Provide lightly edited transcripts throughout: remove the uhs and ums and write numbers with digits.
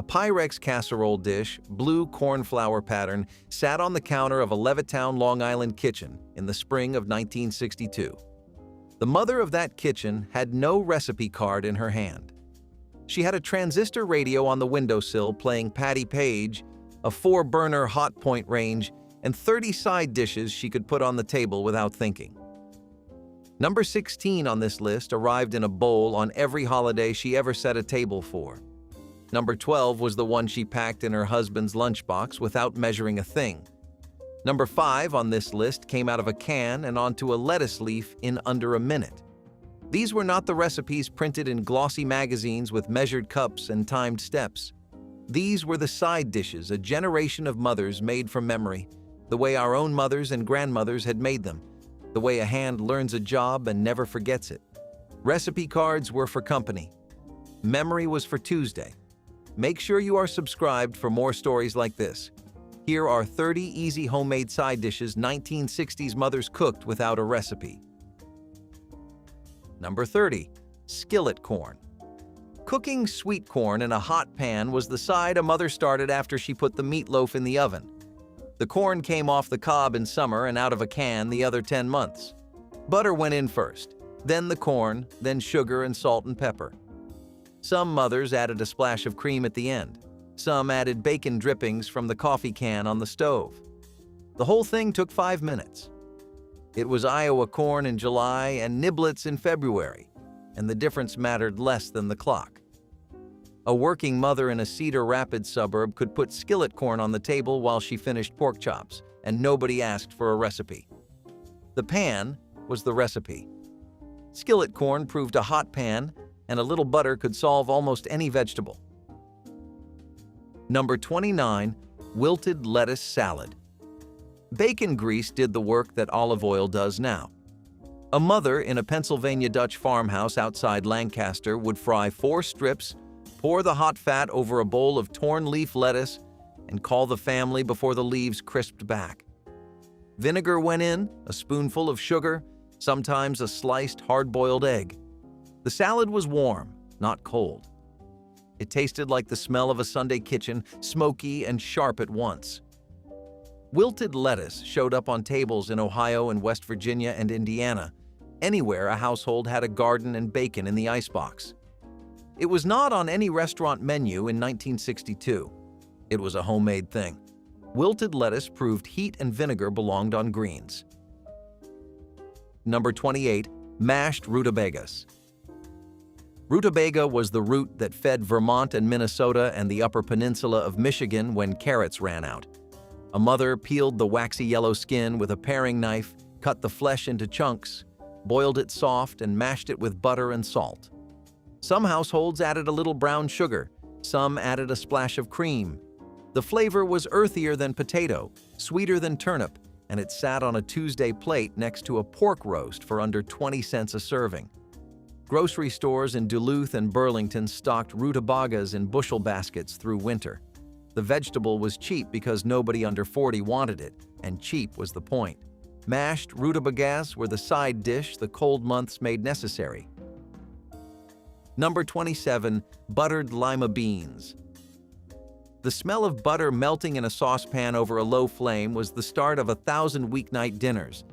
A Pyrex casserole dish, blue cornflower pattern, sat on the counter of a Levittown, Long Island kitchen in the spring of 1962. The mother of that kitchen had no recipe card in her hand. She had a transistor radio on the windowsill playing Patti Page, a 4-burner hot point range, and 30 side dishes she could put on the table without thinking. Number 16 on this list arrived in a bowl on every holiday she ever set a table for. Number 12 was the one she packed in her husband's lunchbox without measuring a thing. Number 5 on this list came out of a can and onto a lettuce leaf in under a minute. These were not the recipes printed in glossy magazines with measured cups and timed steps. These were the side dishes a generation of mothers made from memory, the way our own mothers and grandmothers had made them, the way a hand learns a job and never forgets it. Recipe cards were for company. Memory was for Tuesday. Make sure you are subscribed for more stories like this. Here are 30 easy homemade side dishes 1960s mothers cooked without a recipe. Number 30. Skillet corn. Cooking sweet corn in a hot pan was the side a mother started after she put the meatloaf in the oven. The corn came off the cob in summer and out of a can the other 10 months. Butter went in first, then the corn, then sugar and salt and pepper. Some mothers added a splash of cream at the end. Some added bacon drippings from the coffee can on the stove. The whole thing took 5 minutes. It was Iowa corn in July and niblets in February, and the difference mattered less than the clock. A working mother in a Cedar Rapids suburb could put skillet corn on the table while she finished pork chops, and nobody asked for a recipe. The pan was the recipe. Skillet corn proved a hot pan, and a little butter could solve almost any vegetable. Number 29. Wilted lettuce salad. Bacon grease did the work that olive oil does now. A mother in a Pennsylvania Dutch farmhouse outside Lancaster would fry 4 strips, pour the hot fat over a bowl of torn leaf lettuce, and call the family before the leaves crisped back. Vinegar went in, a spoonful of sugar, sometimes a sliced hard-boiled egg. The salad was warm, not cold. It tasted like the smell of a Sunday kitchen, smoky and sharp at once. Wilted lettuce showed up on tables in Ohio and West Virginia and Indiana, anywhere a household had a garden and bacon in the icebox. It was not on any restaurant menu in 1962. It was a homemade thing. Wilted lettuce proved heat and vinegar belonged on greens. Number 28. Mashed rutabagas. Rutabaga was the root that fed Vermont and Minnesota and the Upper Peninsula of Michigan when carrots ran out. A mother peeled the waxy yellow skin with a paring knife, cut the flesh into chunks, boiled it soft, and mashed it with butter and salt. Some households added a little brown sugar, some added a splash of cream. The flavor was earthier than potato, sweeter than turnip, and it sat on a Tuesday plate next to a pork roast for under 20 cents a serving. Grocery stores in Duluth and Burlington stocked rutabagas in bushel baskets through winter. The vegetable was cheap because nobody under 40 wanted it, and cheap was the point. Mashed rutabagas were the side dish the cold months made necessary. Number 27. Buttered lima beans. The smell of butter melting in a saucepan over a low flame was the start of 1,000 weeknight dinners.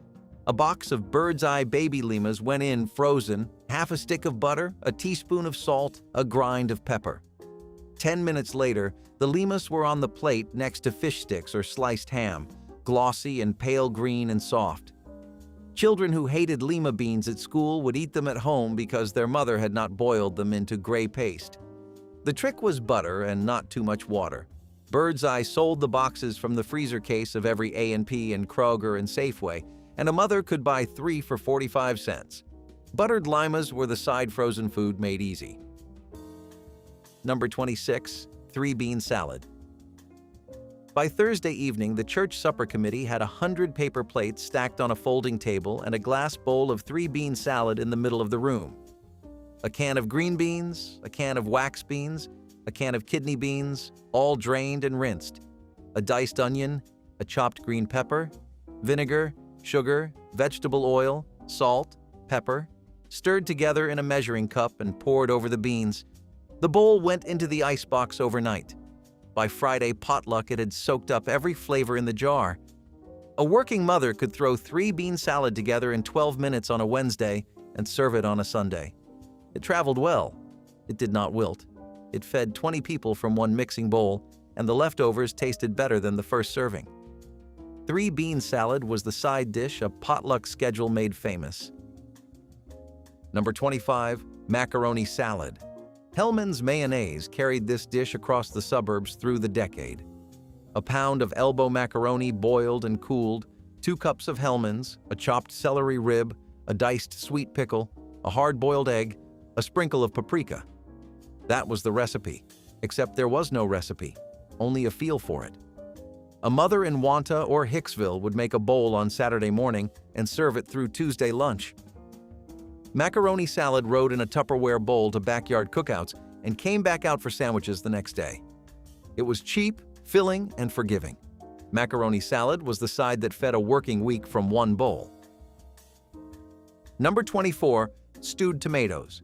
A box of bird's eye baby limas went in frozen, half a stick of butter, a teaspoon of salt, a grind of pepper. 10 minutes later, the limas were on the plate next to fish sticks or sliced ham, glossy and pale green and soft. Children who hated lima beans at school would eat them at home because their mother had not boiled them into gray paste. The trick was butter and not too much water. Bird's Eye sold the boxes from the freezer case of every A&P and Kroger and Safeway, and a mother could buy 3 for 45 cents. Buttered limas were the side frozen food made easy. Number 26. 3-bean salad. By Thursday evening, the church supper committee had 100 paper plates stacked on a folding table and a glass bowl of 3-bean salad in the middle of the room. A can of green beans, a can of wax beans, a can of kidney beans, all drained and rinsed, a diced onion, a chopped green pepper, vinegar, sugar, vegetable oil, salt, pepper, stirred together in a measuring cup and poured over the beans. The bowl went into the icebox overnight. By Friday potluck, it had soaked up every flavor in the jar. A working mother could throw 3 bean salad together in 12 minutes on a Wednesday and serve it on a Sunday. It traveled well. It did not wilt. It fed 20 people from one mixing bowl, and the leftovers tasted better than the first serving. 3 bean salad was the side dish a potluck schedule made famous. Number 25, macaroni salad. Hellmann's mayonnaise carried this dish across the suburbs through the decade. A pound of elbow macaroni boiled and cooled, 2 cups of Hellmann's, a chopped celery rib, a diced sweet pickle, a hard-boiled egg, a sprinkle of paprika. That was the recipe, except there was no recipe, only a feel for it. A mother in Wanta or Hicksville would make a bowl on Saturday morning and serve it through Tuesday lunch. Macaroni salad rode in a Tupperware bowl to backyard cookouts and came back out for sandwiches the next day. It was cheap, filling, and forgiving. Macaroni salad was the side that fed a working week from one bowl. Number 24, stewed tomatoes.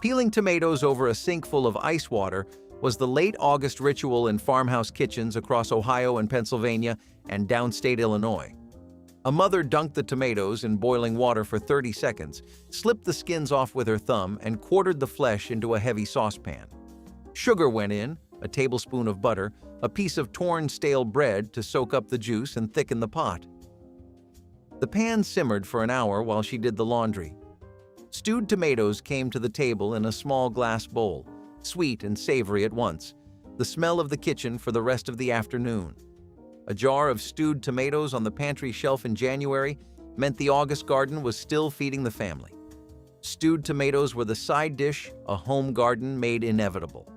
Peeling tomatoes over a sink full of ice water was the late August ritual in farmhouse kitchens across Ohio and Pennsylvania and downstate Illinois. A mother dunked the tomatoes in boiling water for 30 seconds, slipped the skins off with her thumb, and quartered the flesh into a heavy saucepan. Sugar went in, a tablespoon of butter, a piece of torn stale bread to soak up the juice and thicken the pot. The pan simmered for an hour while she did the laundry. Stewed tomatoes came to the table in a small glass bowl, sweet and savory at once, the smell of the kitchen for the rest of the afternoon. A jar of stewed tomatoes on the pantry shelf in January meant the August garden was still feeding the family. Stewed tomatoes were the side dish a home garden made inevitable.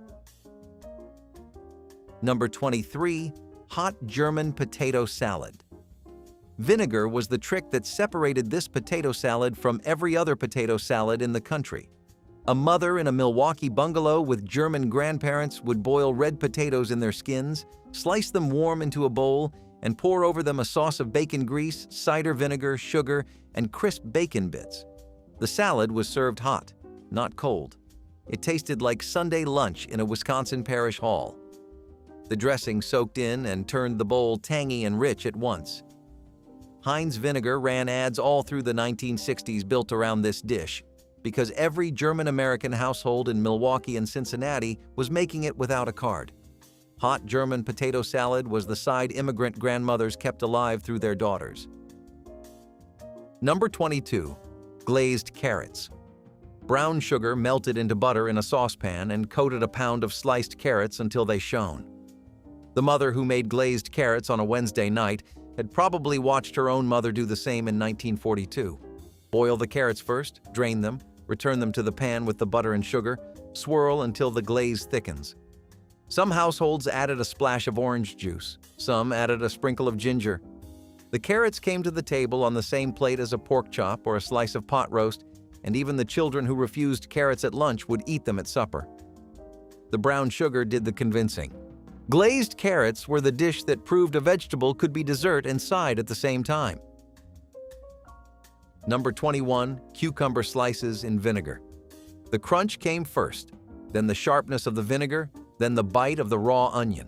Number 23, hot German potato salad. Vinegar was the trick that separated this potato salad from every other potato salad in the country. A mother in a Milwaukee bungalow with German grandparents would boil red potatoes in their skins, slice them warm into a bowl, and pour over them a sauce of bacon grease, cider vinegar, sugar, and crisp bacon bits. The salad was served hot, not cold. It tasted like Sunday lunch in a Wisconsin parish hall. The dressing soaked in and turned the bowl tangy and rich at once. Heinz vinegar ran ads all through the 1960s built around this dish, because every German-American household in Milwaukee and Cincinnati was making it without a card. Hot German potato salad was the side immigrant grandmothers kept alive through their daughters. Number 22, glazed carrots. Brown sugar melted into butter in a saucepan and coated a pound of sliced carrots until they shone. The mother who made glazed carrots on a Wednesday night had probably watched her own mother do the same in 1942. Boil the carrots first, drain them, return them to the pan with the butter and sugar, swirl until the glaze thickens. Some households added a splash of orange juice, some added a sprinkle of ginger. The carrots came to the table on the same plate as a pork chop or a slice of pot roast, and even the children who refused carrots at lunch would eat them at supper. The brown sugar did the convincing. Glazed carrots were the dish that proved a vegetable could be dessert and side at the same time. Number 21, cucumber slices in vinegar. The crunch came first, then the sharpness of the vinegar, then the bite of the raw onion.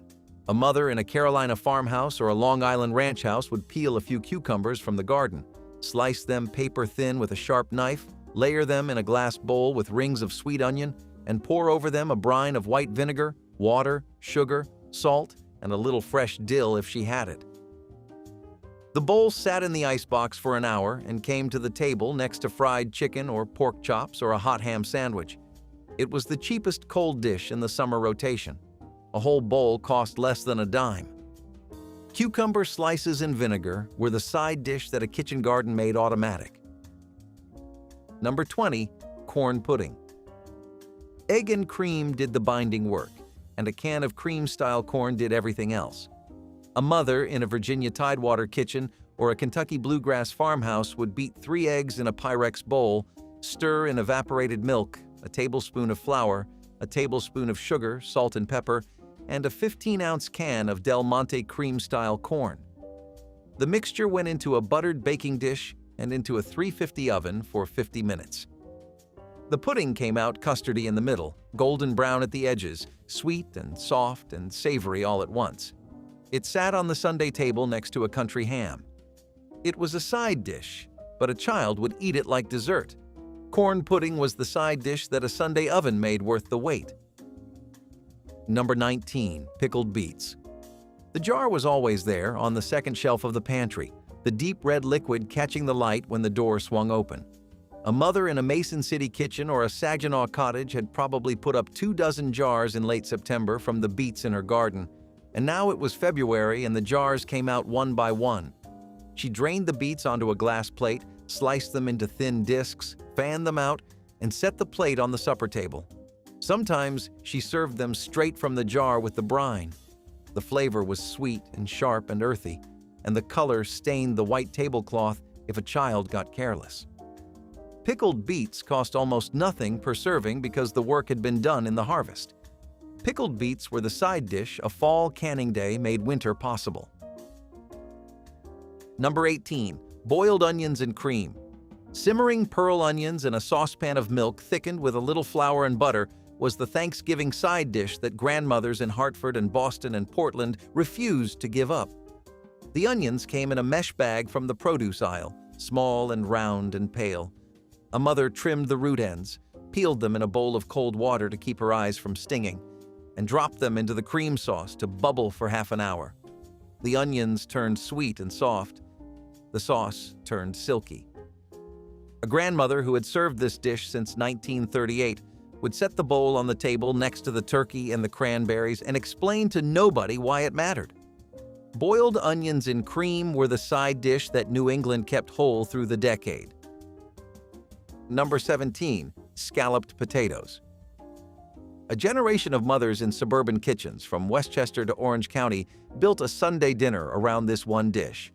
A mother in a Carolina farmhouse or a Long Island ranch house would peel a few cucumbers from the garden, slice them paper thin with a sharp knife, layer them in a glass bowl with rings of sweet onion, and pour over them a brine of white vinegar, water, sugar, salt, and a little fresh dill if she had it. The bowl sat in the icebox for an hour and came to the table next to fried chicken or pork chops or a hot ham sandwich. It was the cheapest cold dish in the summer rotation. A whole bowl cost less than a dime. Cucumber slices in vinegar were the side dish that a kitchen garden made automatic. Number 20, corn pudding. Egg and cream did the binding work, and a can of cream-style corn did everything else. A mother in a Virginia Tidewater kitchen or a Kentucky bluegrass farmhouse would beat 3 eggs in a Pyrex bowl, stir in evaporated milk, a tablespoon of flour, a tablespoon of sugar, salt and pepper, and a 15-ounce can of Del Monte cream-style corn. The mixture went into a buttered baking dish and into a 350 oven for 50 minutes. The pudding came out custardy in the middle, golden brown at the edges, sweet and soft and savory all at once. It sat on the Sunday table next to a country ham. It was a side dish, but a child would eat it like dessert. Corn pudding was the side dish that a Sunday oven made worth the wait. Number 19. Pickled beets. The jar was always there, on the second shelf of the pantry, the deep red liquid catching the light when the door swung open. A mother in a Mason City kitchen or a Saginaw cottage had probably put up 24 jars in late September from the beets in her garden, and now it was February and the jars came out one by one. She drained the beets onto a glass plate, sliced them into thin discs, fanned them out, and set the plate on the supper table. Sometimes she served them straight from the jar with the brine. The flavor was sweet and sharp and earthy, and the color stained the white tablecloth if a child got careless. Pickled beets cost almost nothing per serving because the work had been done in the harvest. Pickled beets were the side dish a fall canning day made winter possible. Number 18. Boiled onions and cream. Simmering pearl onions in a saucepan of milk thickened with a little flour and butter was the Thanksgiving side dish that grandmothers in Hartford and Boston and Portland refused to give up. The onions came in a mesh bag from the produce aisle, small and round and pale. A mother trimmed the root ends, peeled them in a bowl of cold water to keep her eyes from stinging, and dropped them into the cream sauce to bubble for half an hour. The onions turned sweet and soft. The sauce turned silky. A grandmother who had served this dish since 1938 would set the bowl on the table next to the turkey and the cranberries and explain to nobody why it mattered. Boiled onions in cream were the side dish that New England kept whole through the decade. Number 17. Scalloped potatoes. A generation of mothers in suburban kitchens from Westchester to Orange County built a Sunday dinner around this one dish.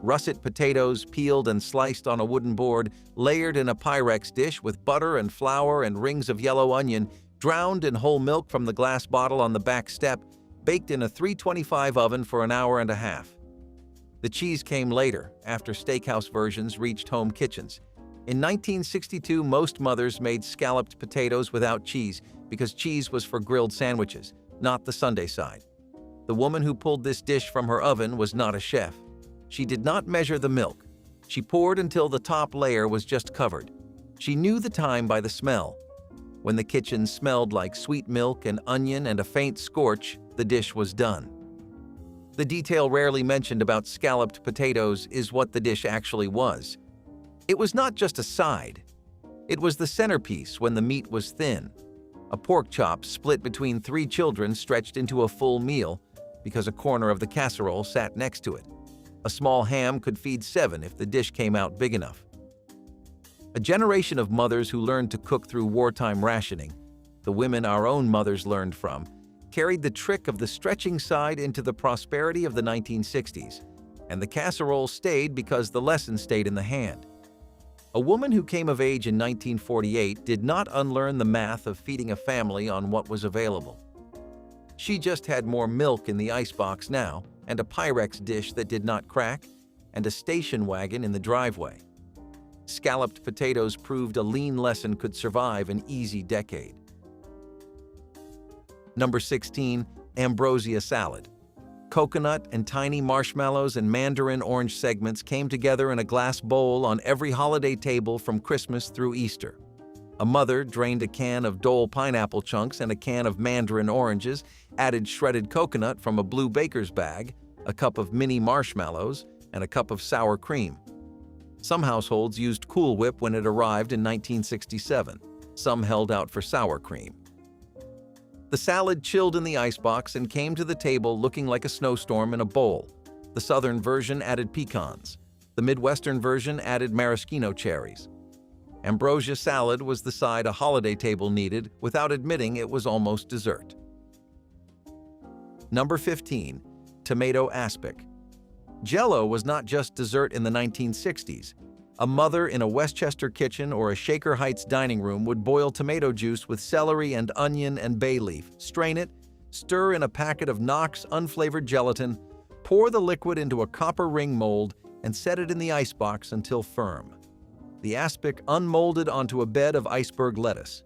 Russet potatoes peeled and sliced on a wooden board, layered in a Pyrex dish with butter and flour and rings of yellow onion, drowned in whole milk from the glass bottle on the back step, baked in a 325 oven for an hour and a half. The cheese came later, after steakhouse versions reached home kitchens. In 1962, most mothers made scalloped potatoes without cheese because cheese was for grilled sandwiches, not the Sunday side. The woman who pulled this dish from her oven was not a chef. She did not measure the milk. She poured until the top layer was just covered. She knew the time by the smell. When the kitchen smelled like sweet milk and onion and a faint scorch, the dish was done. The detail rarely mentioned about scalloped potatoes is what the dish actually was. It was not just a side. It was the centerpiece when the meat was thin. A pork chop split between 3 children stretched into a full meal because a corner of the casserole sat next to it. A small ham could feed 7 if the dish came out big enough. A generation of mothers who learned to cook through wartime rationing, the women our own mothers learned from, carried the trick of the stretching side into the prosperity of the 1960s, and the casserole stayed because the lesson stayed in the hand. A woman who came of age in 1948 did not unlearn the math of feeding a family on what was available. She just had more milk in the icebox now, and a Pyrex dish that did not crack, and a station wagon in the driveway. Scalloped potatoes proved a lean lesson could survive an easy decade. Number 16. Ambrosia salad. Coconut and tiny marshmallows and mandarin orange segments came together in a glass bowl on every holiday table from Christmas through Easter. A mother drained a can of Dole pineapple chunks and a can of mandarin oranges, added shredded coconut from a blue baker's bag, a cup of mini marshmallows, and a cup of sour cream. Some households used Cool Whip when it arrived in 1967. Some held out for sour cream. The salad chilled in the icebox and came to the table looking like a snowstorm in a bowl. The southern version added pecans. The Midwestern version added maraschino cherries. Ambrosia salad was the side a holiday table needed without admitting it was almost dessert. Number 15. Tomato aspic. Jell-O was not just dessert in the 1960s. A mother in a Westchester kitchen or a Shaker Heights dining room would boil tomato juice with celery and onion and bay leaf, strain it, stir in a packet of Knox unflavored gelatin, pour the liquid into a copper ring mold, and set it in the icebox until firm. the aspic unmolded onto a bed of iceberg lettuce.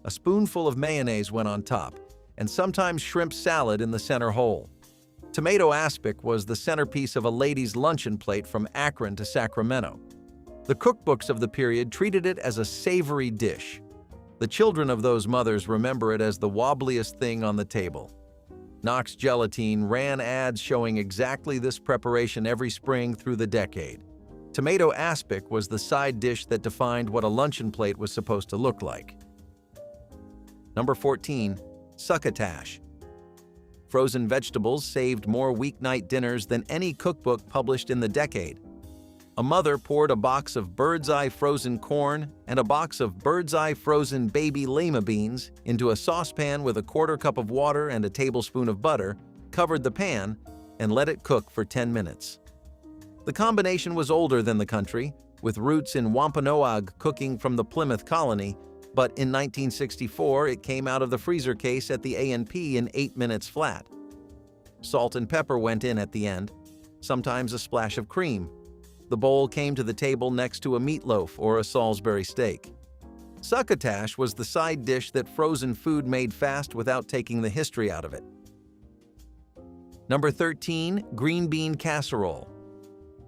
A spoonful of mayonnaise went on top, and sometimes shrimp salad in the center hole. Tomato aspic was the centerpiece of a lady's luncheon plate from Akron to Sacramento. The cookbooks of the period treated it as a savory dish. The children of those mothers remember it as the wobbliest thing on the table. Knox Gelatine ran ads showing exactly this preparation every spring through the decade. Tomato aspic was the side dish that defined what a luncheon plate was supposed to look like. Number 14. Succotash. Frozen vegetables saved more weeknight dinners than any cookbook published in the decade. A mother poured a box of bird's eye frozen corn and a box of bird's eye frozen baby lima beans into a saucepan with a quarter cup of water and a tablespoon of butter, covered the pan, and let it cook for 10 minutes. The combination was older than the country, with roots in Wampanoag cooking from the Plymouth colony, but in 1964 it came out of the freezer case at the A&P in 8 minutes flat. Salt and pepper went in at the end, sometimes a splash of cream. The bowl came to the table next to a meatloaf or a Salisbury steak. Succotash was the side dish that frozen food made fast without taking the history out of it. Number 13. Green bean casserole.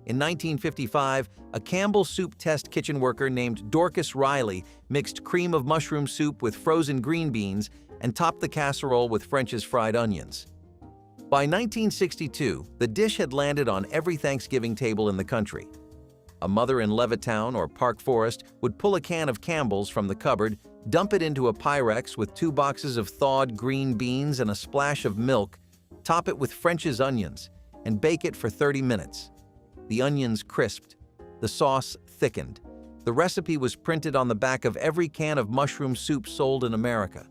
In 1955, a Campbell Soup test kitchen worker named Dorcas Riley mixed cream of mushroom soup with frozen green beans and topped the casserole with French's fried onions. By 1962, the dish had landed on every Thanksgiving table in the country. A mother in Levittown or Park Forest would pull a can of Campbell's from the cupboard, dump it into a Pyrex with 2 boxes of thawed green beans and a splash of milk, top it with French's onions, and bake it for 30 minutes. The onions crisped, the sauce thickened. The recipe was printed on the back of every can of mushroom soup sold in America.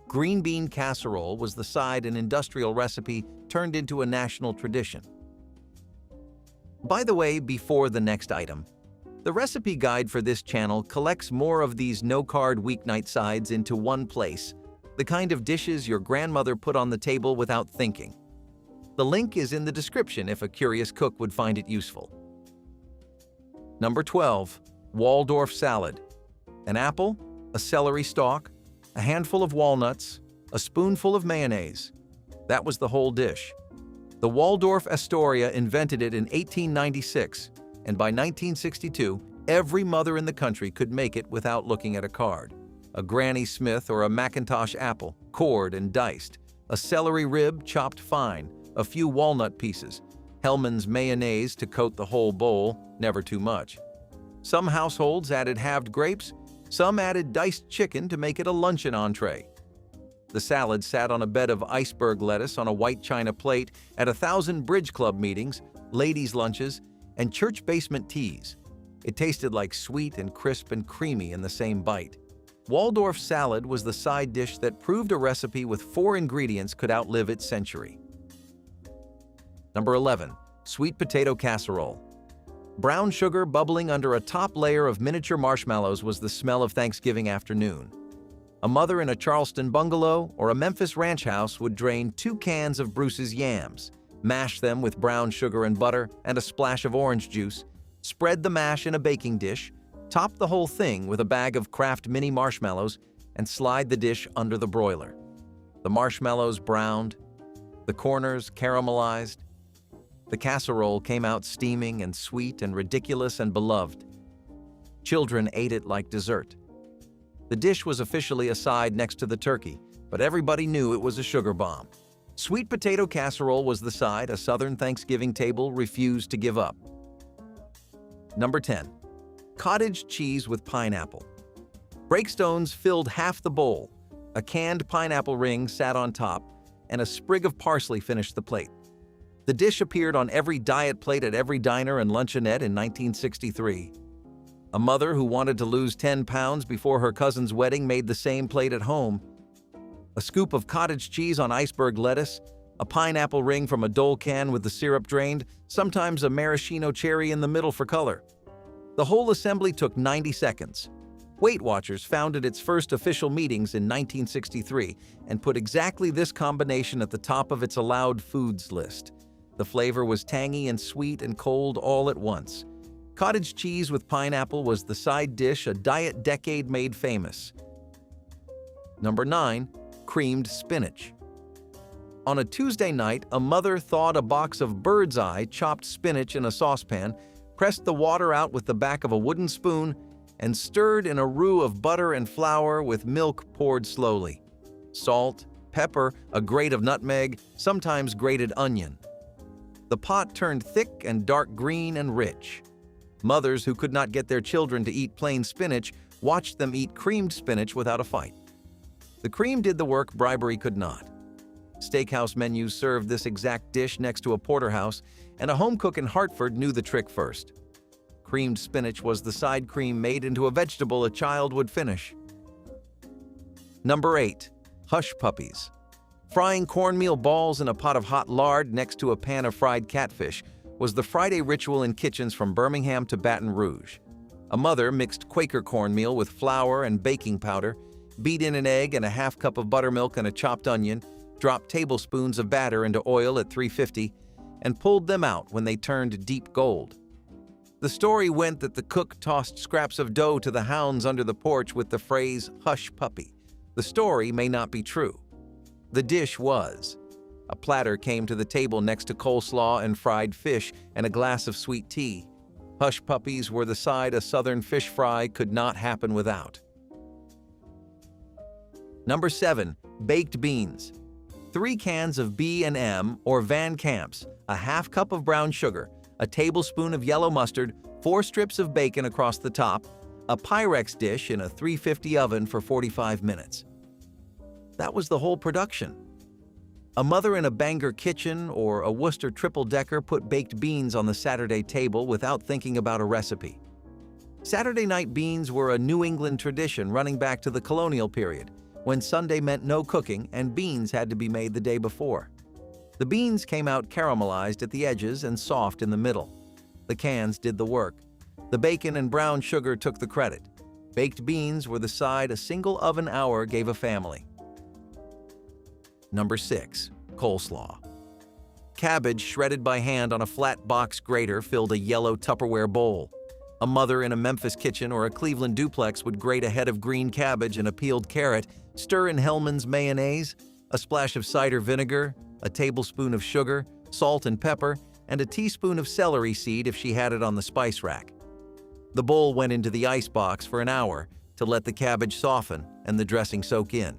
Green bean casserole was the side and industrial recipe turned into a national tradition. By the way, before the next item, the recipe guide for this channel collects more of these no-card weeknight sides into one place, the kind of dishes your grandmother put on the table without thinking. The link is in the description if a curious cook would find it useful. Number 12. Waldorf salad. An apple, a celery stalk, a handful of walnuts, a spoonful of mayonnaise. That was the whole dish. The Waldorf Astoria invented it in 1896, and by 1962, every mother in the country could make it without looking at a card. A Granny Smith or a Macintosh apple, cored and diced, a celery rib chopped fine, a few walnut pieces, Hellmann's mayonnaise to coat the whole bowl, never too much. Some households added halved grapes, some added diced chicken to make it a luncheon entree. The salad sat on a bed of iceberg lettuce on a white china plate at 1,000 bridge club meetings, ladies' lunches, and church basement teas. It tasted like sweet and crisp and creamy in the same bite. Waldorf salad was the side dish that proved a recipe with 4 ingredients could outlive its century. Number 11. Sweet potato casserole. Brown sugar bubbling under a top layer of miniature marshmallows was the smell of Thanksgiving afternoon. A mother in a Charleston bungalow or a Memphis ranch house would drain 2 cans of Bruce's yams, mash them with brown sugar and butter and a splash of orange juice, spread the mash in a baking dish, top the whole thing with a bag of Kraft mini marshmallows, and slide the dish under the broiler. The marshmallows browned, the corners caramelized. The casserole came out steaming and sweet and ridiculous and beloved. Children ate it like dessert. The dish was officially a side next to the turkey, but everybody knew it was a sugar bomb. Sweet potato casserole was the side a Southern Thanksgiving table refused to give up. Number 10. Cottage cheese with pineapple. Breakstones filled half the bowl. A canned pineapple ring sat on top, and a sprig of parsley finished the plate. The dish appeared on every diet plate at every diner and luncheonette in 1963. A mother who wanted to lose 10 pounds before her cousin's wedding made the same plate at home. A scoop of cottage cheese on iceberg lettuce, a pineapple ring from a Dole can with the syrup drained, sometimes a maraschino cherry in the middle for color. The whole assembly took 90 seconds. Weight Watchers founded its first official meetings in 1963 and put exactly this combination at the top of its allowed foods list. The flavor was tangy and sweet and cold all at once. Cottage cheese with pineapple was the side dish a diet decade made famous. Number 9. Creamed spinach. On a Tuesday night, a mother thawed a box of bird's eye chopped spinach in a saucepan, pressed the water out with the back of a wooden spoon, and stirred in a roux of butter and flour with milk poured slowly. Salt, pepper, a grate of nutmeg, sometimes grated onion. The pot turned thick and dark green and rich. Mothers who could not get their children to eat plain spinach watched them eat creamed spinach without a fight. The cream did the work bribery could not. Steakhouse menus served this exact dish next to a porterhouse, and a home cook in Hartford knew the trick first. Creamed spinach was the side cream made into a vegetable a child would finish. Number 8. Hush puppies. Frying cornmeal balls in a pot of hot lard next to a pan of fried catfish was the Friday ritual in kitchens from Birmingham to Baton Rouge. A mother mixed Quaker cornmeal with flour and baking powder, beat in an egg and a half cup of buttermilk and a chopped onion, dropped tablespoons of batter into oil at 350, and pulled them out when they turned deep gold. The story went that the cook tossed scraps of dough to the hounds under the porch with the phrase, "Hush puppy." The story may not be true. The dish was. A platter came to the table next to coleslaw and fried fish and a glass of sweet tea. Hush puppies were the side a southern fish fry could not happen without. Number 7. Baked beans. 3 cans of B&M or Van Camp's, a half cup of brown sugar, a tablespoon of yellow mustard, 4 strips of bacon across the top, a Pyrex dish in a 350 oven for 45 minutes. That was the whole production. A mother in a Bangor kitchen or a Worcester triple-decker put baked beans on the Saturday table without thinking about a recipe. Saturday night beans were a New England tradition running back to the colonial period, when Sunday meant no cooking and beans had to be made the day before. The beans came out caramelized at the edges and soft in the middle. The cans did the work. The bacon and brown sugar took the credit. Baked beans were the side a single oven hour gave a family. Number 6. Coleslaw. Cabbage shredded by hand on a flat box grater filled a yellow Tupperware bowl. A mother in a Memphis kitchen or a Cleveland duplex would grate a head of green cabbage and a peeled carrot, stir in Hellmann's mayonnaise, a splash of cider vinegar, a tablespoon of sugar, salt and pepper, and a teaspoon of celery seed if she had it on the spice rack. The bowl went into the ice box for an hour to let the cabbage soften and the dressing soak in.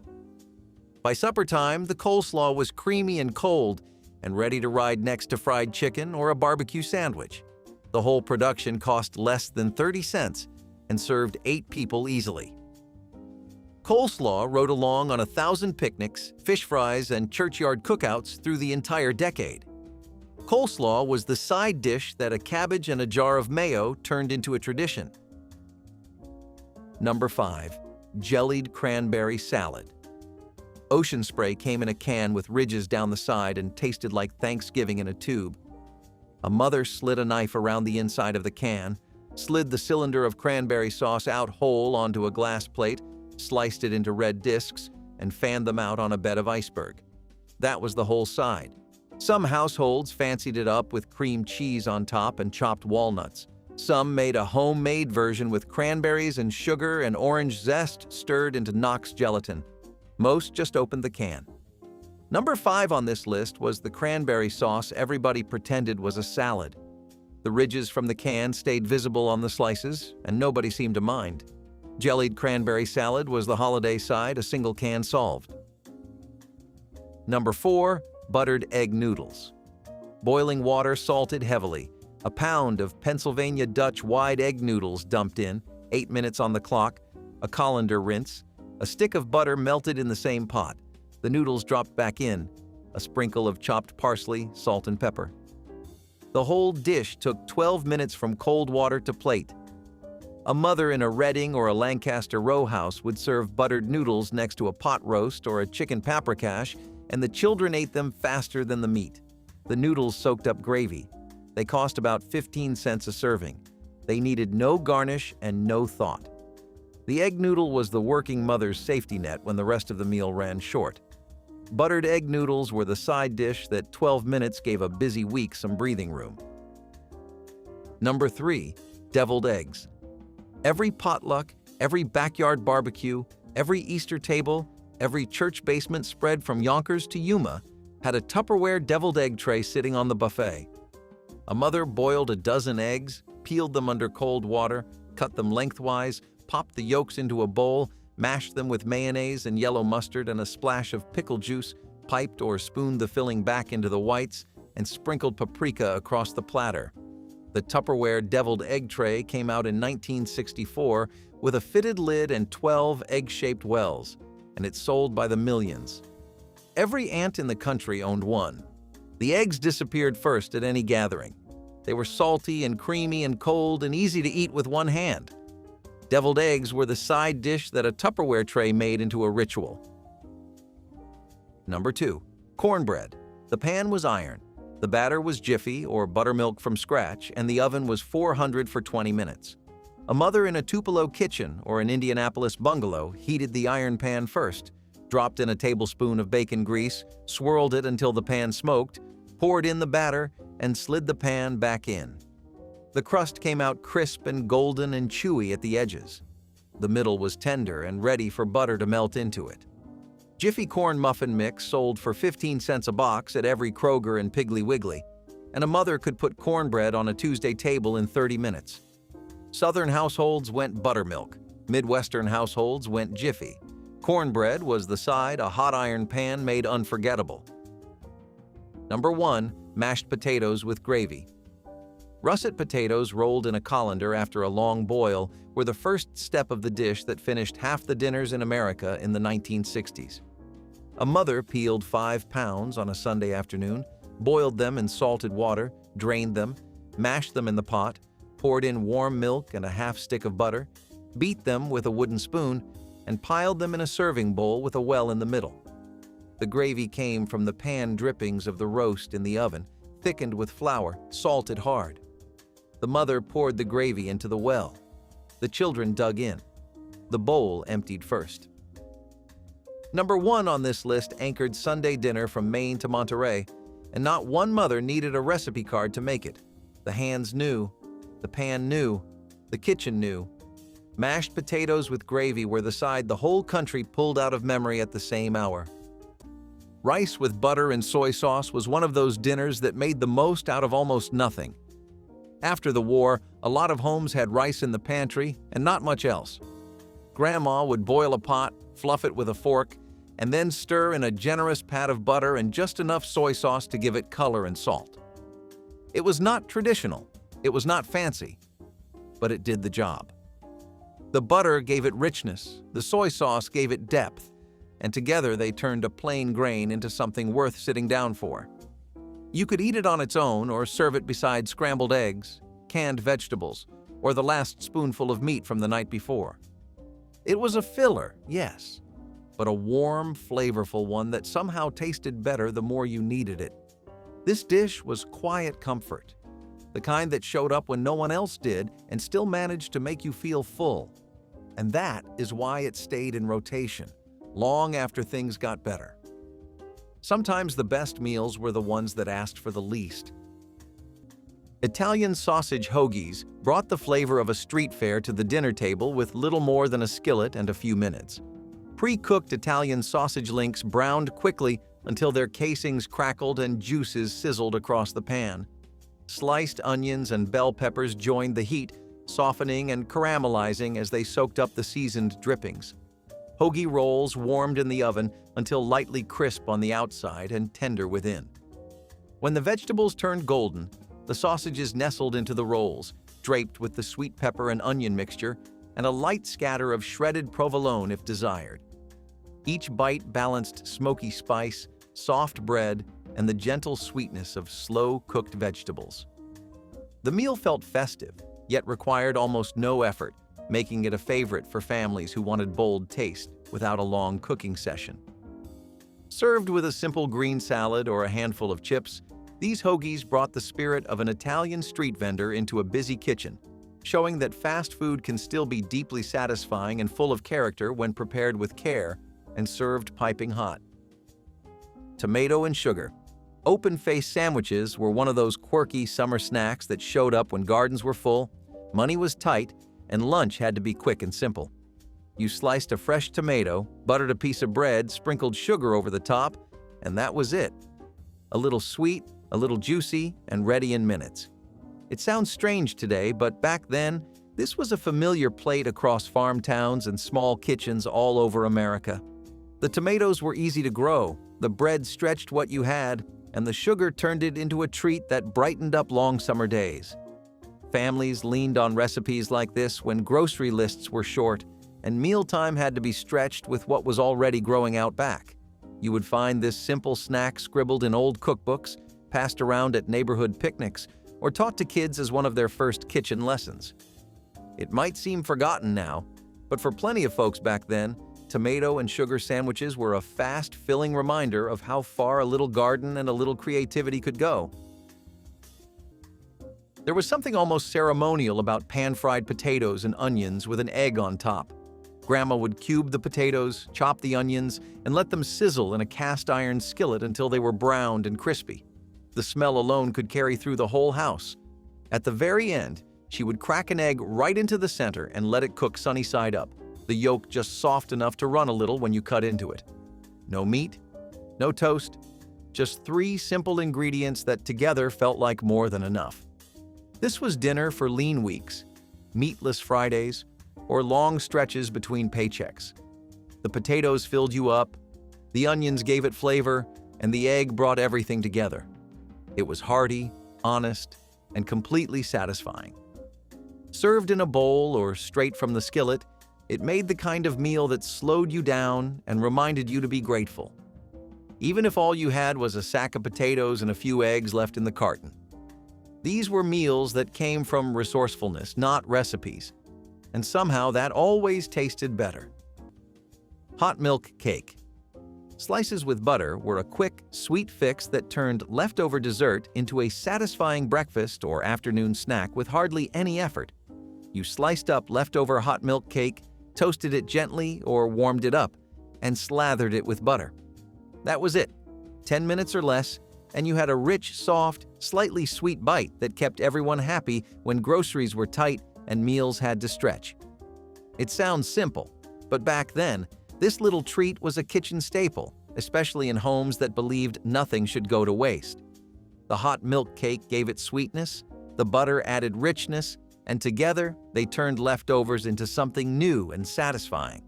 By supper time, the coleslaw was creamy and cold and ready to ride next to fried chicken or a barbecue sandwich. The whole production cost less than 30 cents and served 8 people easily. Coleslaw rode along on 1,000 picnics, fish fries, and churchyard cookouts through the entire decade. Coleslaw was the side dish that a cabbage and a jar of mayo turned into a tradition. Number 5. Jellied cranberry salad. Ocean Spray came in a can with ridges down the side and tasted like Thanksgiving in a tube. A mother slid a knife around the inside of the can, slid the cylinder of cranberry sauce out whole onto a glass plate, sliced it into red discs, and fanned them out on a bed of iceberg. That was the whole side. Some households fancied it up with cream cheese on top and chopped walnuts. Some made a homemade version with cranberries and sugar and orange zest stirred into Knox gelatin. Most just opened the can. Number 5 on this list was the cranberry sauce everybody pretended was a salad. The ridges from the can stayed visible on the slices, and nobody seemed to mind. Jellied cranberry salad was the holiday side a single can solved. Number 4. Buttered egg noodles. Boiling water salted heavily. A pound of Pennsylvania Dutch wide egg noodles dumped in, 8 minutes on the clock, a colander rinse, a stick of butter melted in the same pot. The noodles dropped back in, a sprinkle of chopped parsley, salt and pepper. The whole dish took 12 minutes from cold water to plate. A mother in a Reading or a Lancaster row house would serve buttered noodles next to a pot roast or a chicken paprikash, and the children ate them faster than the meat. The noodles soaked up gravy. They cost about 15 cents a serving. They needed no garnish and no thought. The egg noodle was the working mother's safety net when the rest of the meal ran short. Buttered egg noodles were the side dish that 12 minutes gave a busy week some breathing room. Number 3. deviled eggs. Every potluck, every backyard barbecue, every Easter table, every church basement spread from Yonkers to Yuma had a Tupperware deviled egg tray sitting on the buffet. A mother boiled a dozen eggs, peeled them under cold water, cut them lengthwise, popped the yolks into a bowl, mashed them with mayonnaise and yellow mustard and a splash of pickle juice, piped or spooned the filling back into the whites, and sprinkled paprika across the platter. The Tupperware deviled egg tray came out in 1964 with a fitted lid and 12 egg-shaped wells, and it's sold by the millions. Every aunt in the country owned one. The eggs disappeared first at any gathering. They were salty and creamy and cold and easy to eat with one hand. Deviled eggs were the side dish that a Tupperware tray made into a ritual. Number 2. Cornbread. The pan was iron. The batter was Jiffy or buttermilk from scratch, and the oven was 400 for 20 minutes. A mother in a Tupelo kitchen or an Indianapolis bungalow heated the iron pan first, dropped in a tablespoon of bacon grease, swirled it until the pan smoked, poured in the batter, and slid the pan back in. The crust came out crisp and golden and chewy at the edges. The middle was tender and ready for butter to melt into it. Jiffy corn muffin mix sold for 15 cents a box at every Kroger and Piggly Wiggly, and a mother could put cornbread on a Tuesday table in 30 minutes. Southern households went buttermilk. Midwestern households went Jiffy. Cornbread was the side a hot iron pan made unforgettable. Number 1. Mashed potatoes with gravy. Russet potatoes rolled in a colander after a long boil were the first step of the dish that finished half the dinners in America in the 1960s. A mother peeled 5 pounds on a Sunday afternoon, boiled them in salted water, drained them, mashed them in the pot, poured in warm milk and a half stick of butter, beat them with a wooden spoon, and piled them in a serving bowl with a well in the middle. The gravy came from the pan drippings of the roast in the oven, thickened with flour, salted hard. The mother poured the gravy into the well. The children dug in. The bowl emptied first. Number 1 on this list anchored Sunday dinner from Maine to Monterey, and not one mother needed a recipe card to make it. The hands knew, the pan knew, the kitchen knew. Mashed potatoes with gravy were the side the whole country pulled out of memory at the same hour. Rice with butter and soy sauce was one of those dinners that made the most out of almost nothing. After the war, a lot of homes had rice in the pantry and not much else. Grandma would boil a pot, fluff it with a fork, and then stir in a generous pat of butter and just enough soy sauce to give it color and salt. It was not traditional, it was not fancy, but it did the job. The butter gave it richness, the soy sauce gave it depth, and together they turned a plain grain into something worth sitting down for. You could eat it on its own or serve it beside scrambled eggs, canned vegetables, or the last spoonful of meat from the night before. It was a filler, yes, but a warm, flavorful one that somehow tasted better the more you needed it. This dish was quiet comfort, the kind that showed up when no one else did and still managed to make you feel full. And that is why it stayed in rotation, long after things got better. Sometimes the best meals were the ones that asked for the least. Italian sausage hoagies brought the flavor of a street fair to the dinner table with little more than a skillet and a few minutes. Pre-cooked Italian sausage links browned quickly until their casings crackled and juices sizzled across the pan. Sliced onions and bell peppers joined the heat, softening and caramelizing as they soaked up the seasoned drippings. Hoagie rolls warmed in the oven until lightly crisp on the outside and tender within. When the vegetables turned golden, the sausages nestled into the rolls, draped with the sweet pepper and onion mixture and a light scatter of shredded provolone if desired. Each bite balanced smoky spice, soft bread, and the gentle sweetness of slow-cooked vegetables. The meal felt festive, yet required almost no effort, making it a favorite for families who wanted bold taste without a long cooking session. Served with a simple green salad or a handful of chips, these hoagies brought the spirit of an Italian street vendor into a busy kitchen, showing that fast food can still be deeply satisfying and full of character when prepared with care and served piping hot. Tomato and sugar. Open-faced sandwiches were one of those quirky summer snacks that showed up when gardens were full. Money was tight, and lunch had to be quick and simple. You sliced a fresh tomato, buttered a piece of bread, sprinkled sugar over the top, and that was it. A little sweet, a little juicy, and ready in minutes. It sounds strange today, but back then, this was a familiar plate across farm towns and small kitchens all over America. The tomatoes were easy to grow, the bread stretched what you had, and the sugar turned it into a treat that brightened up long summer days. Families leaned on recipes like this when grocery lists were short, and mealtime had to be stretched with what was already growing out back. You would find this simple snack scribbled in old cookbooks, passed around at neighborhood picnics, or taught to kids as one of their first kitchen lessons. It might seem forgotten now, but for plenty of folks back then, tomato and sugar sandwiches were a fast, filling reminder of how far a little garden and a little creativity could go. There was something almost ceremonial about pan-fried potatoes and onions with an egg on top. Grandma would cube the potatoes, chop the onions, and let them sizzle in a cast-iron skillet until they were browned and crispy. The smell alone could carry through the whole house. At the very end, she would crack an egg right into the center and let it cook sunny side up, the yolk just soft enough to run a little when you cut into it. No meat, no toast, just 3 simple ingredients that together felt like more than enough. This was dinner for lean weeks, meatless Fridays, or long stretches between paychecks. The potatoes filled you up, the onions gave it flavor, and the egg brought everything together. It was hearty, honest, and completely satisfying. Served in a bowl or straight from the skillet, it made the kind of meal that slowed you down and reminded you to be grateful, even if all you had was a sack of potatoes and a few eggs left in the carton. These were meals that came from resourcefulness, not recipes, and somehow that always tasted better. Hot milk cake. Slices with butter were a quick, sweet fix that turned leftover dessert into a satisfying breakfast or afternoon snack with hardly any effort. You sliced up leftover hot milk cake, toasted it gently or warmed it up, and slathered it with butter. That was it. 10 minutes or less, and you had a rich, soft, slightly sweet bite that kept everyone happy when groceries were tight and meals had to stretch. It sounds simple, but back then, this little treat was a kitchen staple, especially in homes that believed nothing should go to waste. The hot milk cake gave it sweetness, the butter added richness, and together they turned leftovers into something new and satisfying.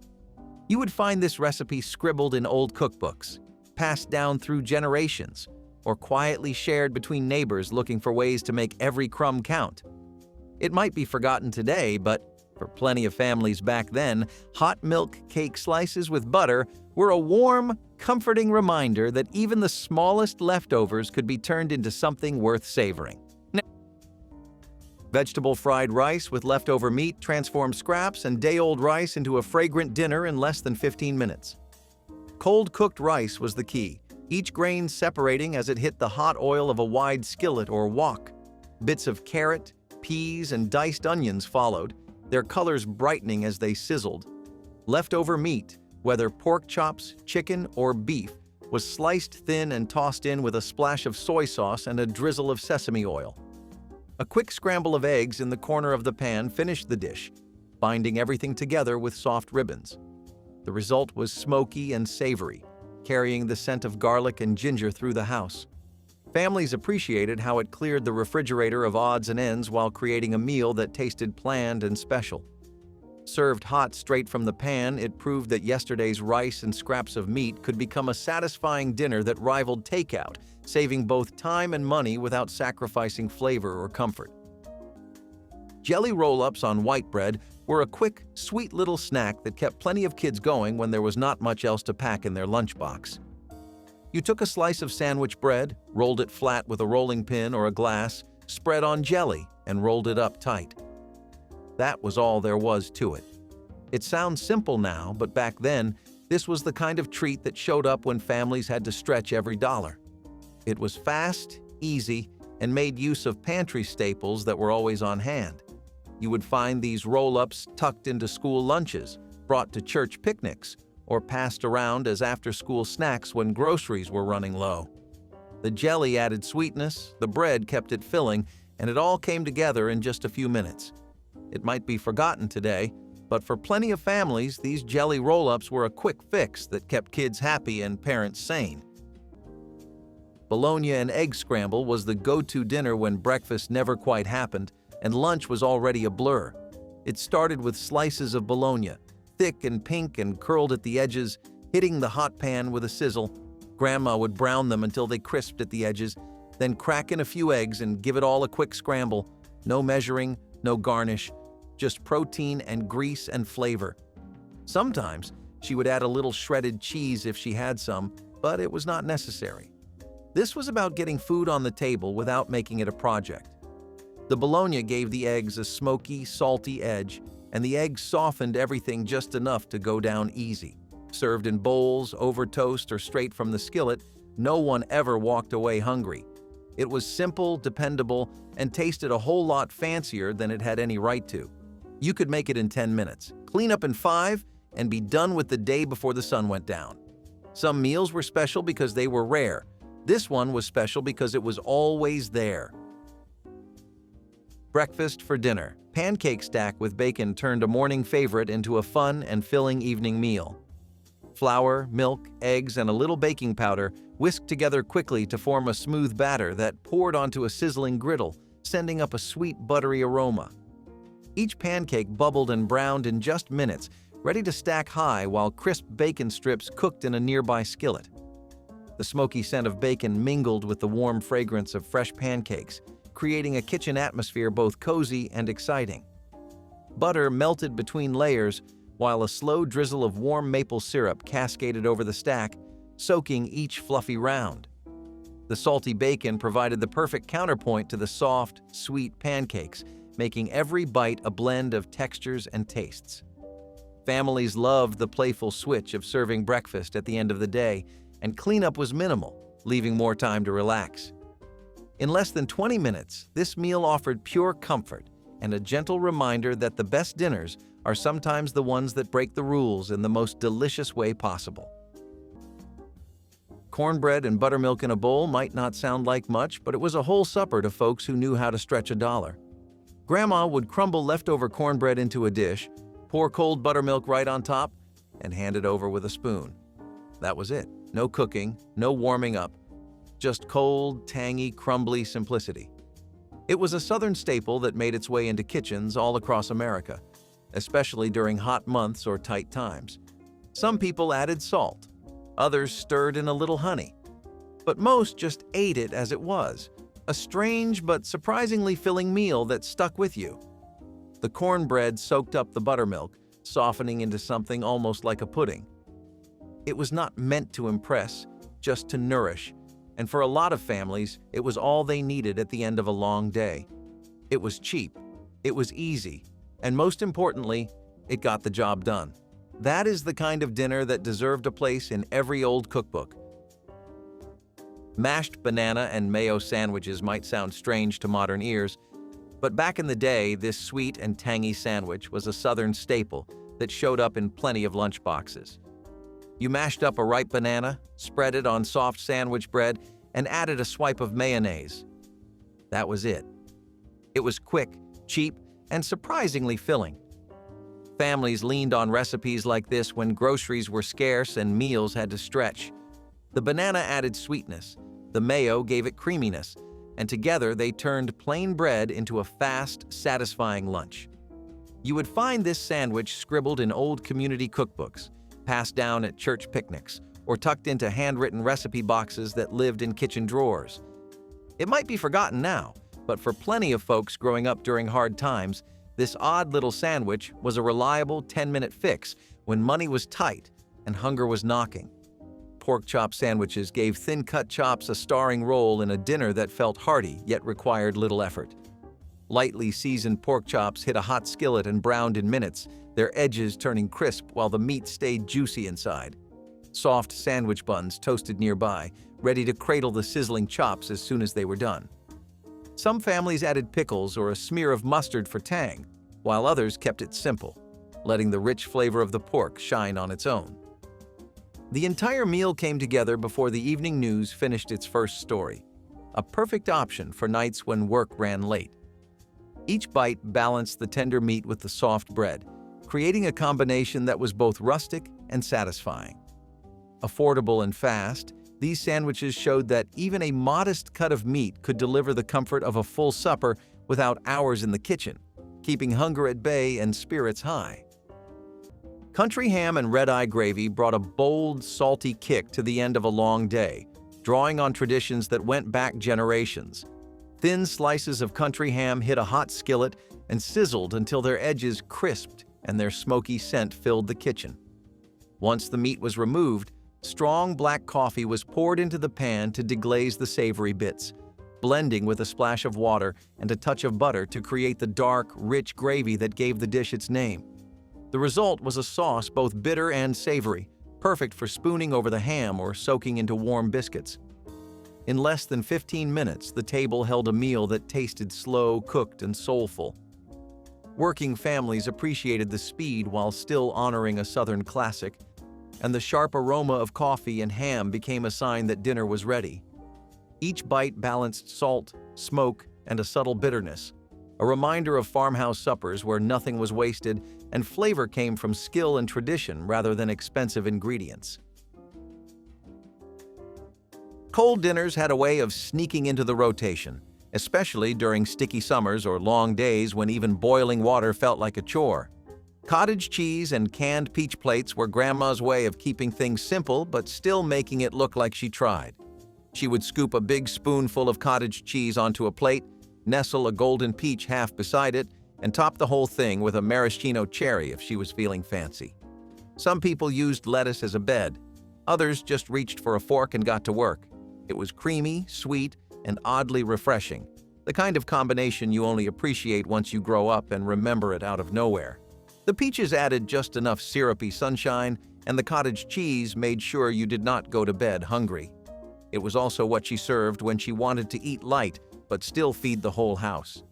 You would find this recipe scribbled in old cookbooks, passed down through generations, or quietly shared between neighbors looking for ways to make every crumb count. It might be forgotten today, but for plenty of families back then, hot milk cake slices with butter were a warm, comforting reminder that even the smallest leftovers could be turned into something worth savoring. Vegetable fried rice with leftover meat transformed scraps and day-old rice into a fragrant dinner in less than 15 minutes. Cold cooked rice was the key, each grain separating as it hit the hot oil of a wide skillet or wok. Bits of carrot, peas, and diced onions followed, their colors brightening as they sizzled. Leftover meat, whether pork chops, chicken, or beef, was sliced thin and tossed in with a splash of soy sauce and a drizzle of sesame oil. A quick scramble of eggs in the corner of the pan finished the dish, binding everything together with soft ribbons. The result was smoky and savory, carrying the scent of garlic and ginger through the house. Families appreciated how it cleared the refrigerator of odds and ends while creating a meal that tasted planned and special. Served hot straight from the pan, it proved that yesterday's rice and scraps of meat could become a satisfying dinner that rivaled takeout, saving both time and money without sacrificing flavor or comfort. Jelly roll-ups on white bread were a quick, sweet little snack that kept plenty of kids going when there was not much else to pack in their lunchbox. You took a slice of sandwich bread, rolled it flat with a rolling pin or a glass, spread on jelly, and rolled it up tight. That was all there was to it. It sounds simple now, but back then, this was the kind of treat that showed up when families had to stretch every dollar. It was fast, easy, and made use of pantry staples that were always on hand. You would find these roll-ups tucked into school lunches, brought to church picnics, or passed around as after-school snacks when groceries were running low. The jelly added sweetness, the bread kept it filling, and it all came together in just a few minutes. It might be forgotten today, but for plenty of families, these jelly roll-ups were a quick fix that kept kids happy and parents sane. Bologna and egg scramble was the go-to dinner when breakfast never quite happened and lunch was already a blur. It started with slices of bologna, thick and pink and curled at the edges, hitting the hot pan with a sizzle. Grandma would brown them until they crisped at the edges, then crack in a few eggs and give it all a quick scramble. No measuring, no garnish, just protein and grease and flavor. Sometimes she would add a little shredded cheese if she had some, but it was not necessary. This was about getting food on the table without making it a project. The bologna gave the eggs a smoky, salty edge, and the eggs softened everything just enough to go down easy. Served in bowls, over toast, or straight from the skillet, no one ever walked away hungry. It was simple, dependable, and tasted a whole lot fancier than it had any right to. You could make it in 10 minutes, clean up in 5, and be done with the day before the sun went down. Some meals were special because they were rare. This one was special because it was always there. Breakfast for dinner. Pancake stack with bacon turned a morning favorite into a fun and filling evening meal. Flour, milk, eggs, and a little baking powder whisked together quickly to form a smooth batter that poured onto a sizzling griddle, sending up a sweet, buttery aroma. Each pancake bubbled and browned in just minutes, ready to stack high while crisp bacon strips cooked in a nearby skillet. The smoky scent of bacon mingled with the warm fragrance of fresh pancakes, creating a kitchen atmosphere both cozy and exciting. Butter melted between layers, while a slow drizzle of warm maple syrup cascaded over the stack, soaking each fluffy round. The salty bacon provided the perfect counterpoint to the soft, sweet pancakes, making every bite a blend of textures and tastes. Families loved the playful switch of serving breakfast at the end of the day, and cleanup was minimal, leaving more time to relax. In less than 20 minutes, this meal offered pure comfort and a gentle reminder that the best dinners are sometimes the ones that break the rules in the most delicious way possible. Cornbread and buttermilk in a bowl might not sound like much, but it was a whole supper to folks who knew how to stretch a dollar. Grandma would crumble leftover cornbread into a dish, pour cold buttermilk right on top, and hand it over with a spoon. That was it. No cooking, no warming up, just cold, tangy, crumbly simplicity. It was a Southern staple that made its way into kitchens all across America, especially during hot months or tight times. Some people added salt, others stirred in a little honey, but most just ate it as it was, a strange but surprisingly filling meal that stuck with you. The cornbread soaked up the buttermilk, softening into something almost like a pudding. It was not meant to impress, just to nourish, and for a lot of families, it was all they needed at the end of a long day. It was cheap, it was easy, and most importantly, it got the job done. That is the kind of dinner that deserved a place in every old cookbook. Mashed banana and mayo sandwiches might sound strange to modern ears, but back in the day, this sweet and tangy sandwich was a Southern staple that showed up in plenty of lunchboxes. You mashed up a ripe banana, spread it on soft sandwich bread, and added a swipe of mayonnaise. That was it. It was quick, cheap, and surprisingly filling. Families leaned on recipes like this when groceries were scarce and meals had to stretch. The banana added sweetness, the mayo gave it creaminess, and together they turned plain bread into a fast, satisfying lunch. You would find this sandwich scribbled in old community cookbooks, passed down at church picnics, or tucked into handwritten recipe boxes that lived in kitchen drawers. It might be forgotten now, but for plenty of folks growing up during hard times, this odd little sandwich was a reliable 10-minute fix when money was tight and hunger was knocking. Pork chop sandwiches gave thin-cut chops a starring role in a dinner that felt hearty yet required little effort. Lightly seasoned pork chops hit a hot skillet and browned in minutes, their edges turning crisp while the meat stayed juicy inside. Soft sandwich buns toasted nearby, ready to cradle the sizzling chops as soon as they were done. Some families added pickles or a smear of mustard for tang, while others kept it simple, letting the rich flavor of the pork shine on its own. The entire meal came together before the evening news finished its first story, a perfect option for nights when work ran late. Each bite balanced the tender meat with the soft bread, creating a combination that was both rustic and satisfying. Affordable and fast, these sandwiches showed that even a modest cut of meat could deliver the comfort of a full supper without hours in the kitchen, keeping hunger at bay and spirits high. Country ham and red-eye gravy brought a bold, salty kick to the end of a long day, drawing on traditions that went back generations. Thin slices of country ham hit a hot skillet and sizzled until their edges crisped and their smoky scent filled the kitchen. Once the meat was removed, strong black coffee was poured into the pan to deglaze the savory bits, blending with a splash of water and a touch of butter to create the dark, rich gravy that gave the dish its name. The result was a sauce both bitter and savory, perfect for spooning over the ham or soaking into warm biscuits. In less than 15 minutes, the table held a meal that tasted slow, cooked, and soulful. Working families appreciated the speed while still honoring a Southern classic, and the sharp aroma of coffee and ham became a sign that dinner was ready. Each bite balanced salt, smoke, and a subtle bitterness, a reminder of farmhouse suppers where nothing was wasted and flavor came from skill and tradition rather than expensive ingredients. Cold dinners had a way of sneaking into the rotation, especially during sticky summers or long days when even boiling water felt like a chore. Cottage cheese and canned peach plates were Grandma's way of keeping things simple but still making it look like she tried. She would scoop a big spoonful of cottage cheese onto a plate, nestle a golden peach half beside it, and top the whole thing with a maraschino cherry if she was feeling fancy. Some people used lettuce as a bed. Others just reached for a fork and got to work. It was creamy, sweet, and oddly refreshing, the kind of combination you only appreciate once you grow up and remember it out of nowhere. The peaches added just enough syrupy sunshine, and the cottage cheese made sure you did not go to bed hungry. It was also what she served when she wanted to eat light but still feed the whole house.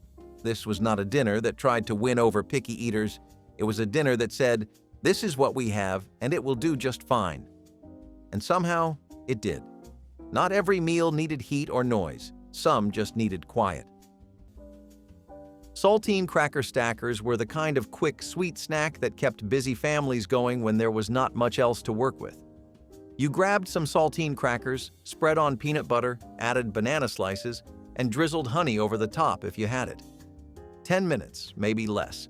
This was not a dinner that tried to win over picky eaters. It was a dinner that said, "This is what we have, and it will do just fine." And somehow, it did. Not every meal needed heat or noise. Some just needed quiet. Saltine cracker stackers were the kind of quick, sweet snack that kept busy families going when there was not much else to work with. You grabbed some saltine crackers, spread on peanut butter, added banana slices, and drizzled honey over the top if you had it. 10 minutes, maybe less,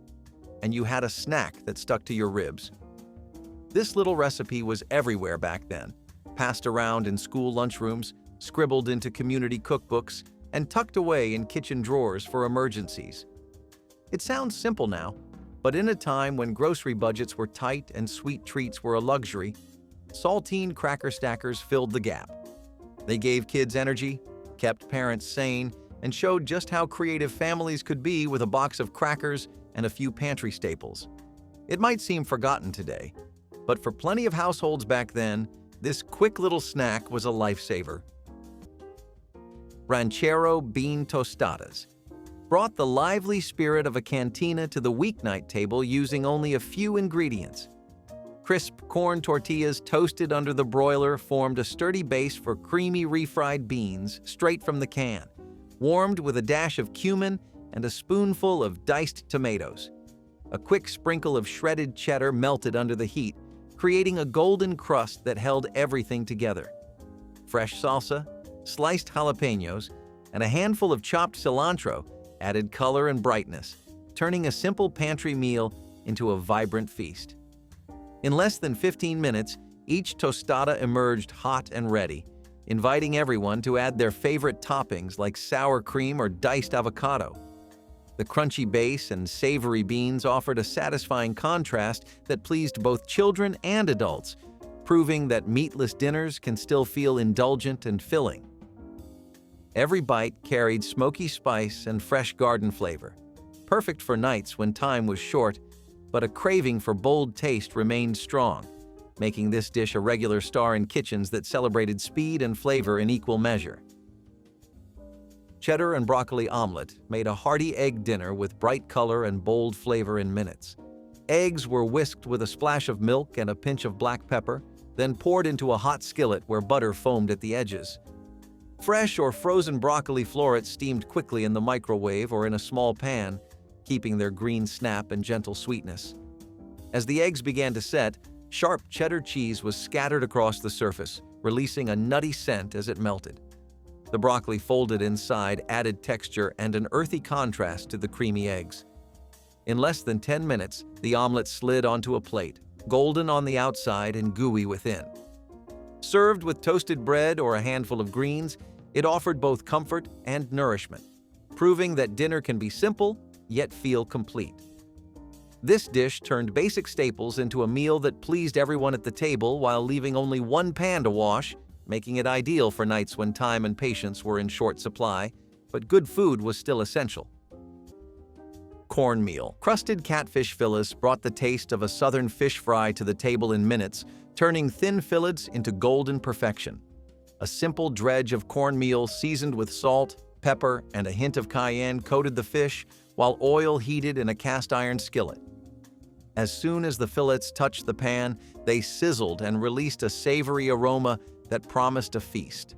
and you had a snack that stuck to your ribs. This little recipe was everywhere back then, passed around in school lunchrooms, scribbled into community cookbooks, and tucked away in kitchen drawers for emergencies. It sounds simple now, but in a time when grocery budgets were tight and sweet treats were a luxury, saltine cracker stackers filled the gap. They gave kids energy, kept parents sane, and showed just how creative families could be with a box of crackers and a few pantry staples. It might seem forgotten today, but for plenty of households back then, this quick little snack was a lifesaver. Ranchero bean tostadas brought the lively spirit of a cantina to the weeknight table using only a few ingredients. Crisp corn tortillas toasted under the broiler formed a sturdy base for creamy refried beans straight from the can, warmed with a dash of cumin and a spoonful of diced tomatoes. A quick sprinkle of shredded cheddar melted under the heat, creating a golden crust that held everything together. Fresh salsa, sliced jalapenos, and a handful of chopped cilantro added color and brightness, turning a simple pantry meal into a vibrant feast. In less than 15 minutes, each tostada emerged hot and ready, inviting everyone to add their favorite toppings like sour cream or diced avocado. The crunchy base and savory beans offered a satisfying contrast that pleased both children and adults, proving that meatless dinners can still feel indulgent and filling. Every bite carried smoky spice and fresh garden flavor, perfect for nights when time was short, but a craving for bold taste remained strong, making this dish a regular star in kitchens that celebrated speed and flavor in equal measure. Cheddar and broccoli omelet made a hearty egg dinner with bright color and bold flavor in minutes. Eggs were whisked with a splash of milk and a pinch of black pepper, then poured into a hot skillet where butter foamed at the edges. Fresh or frozen broccoli florets steamed quickly in the microwave or in a small pan, keeping their green snap and gentle sweetness. As the eggs began to set, sharp cheddar cheese was scattered across the surface, releasing a nutty scent as it melted. The broccoli folded inside added texture and an earthy contrast to the creamy eggs. In less than 10 minutes, the omelet slid onto a plate, golden on the outside and gooey within. Served with toasted bread or a handful of greens, it offered both comfort and nourishment, proving that dinner can be simple, yet feel complete. This dish turned basic staples into a meal that pleased everyone at the table while leaving only one pan to wash, making it ideal for nights when time and patience were in short supply, but good food was still essential. Cornmeal. Crusted catfish fillets brought the taste of a southern fish fry to the table in minutes, turning thin fillets into golden perfection. A simple dredge of cornmeal seasoned with salt, pepper, and a hint of cayenne coated the fish, while oil heated in a cast-iron skillet. As soon as the fillets touched the pan, they sizzled and released a savory aroma that promised a feast.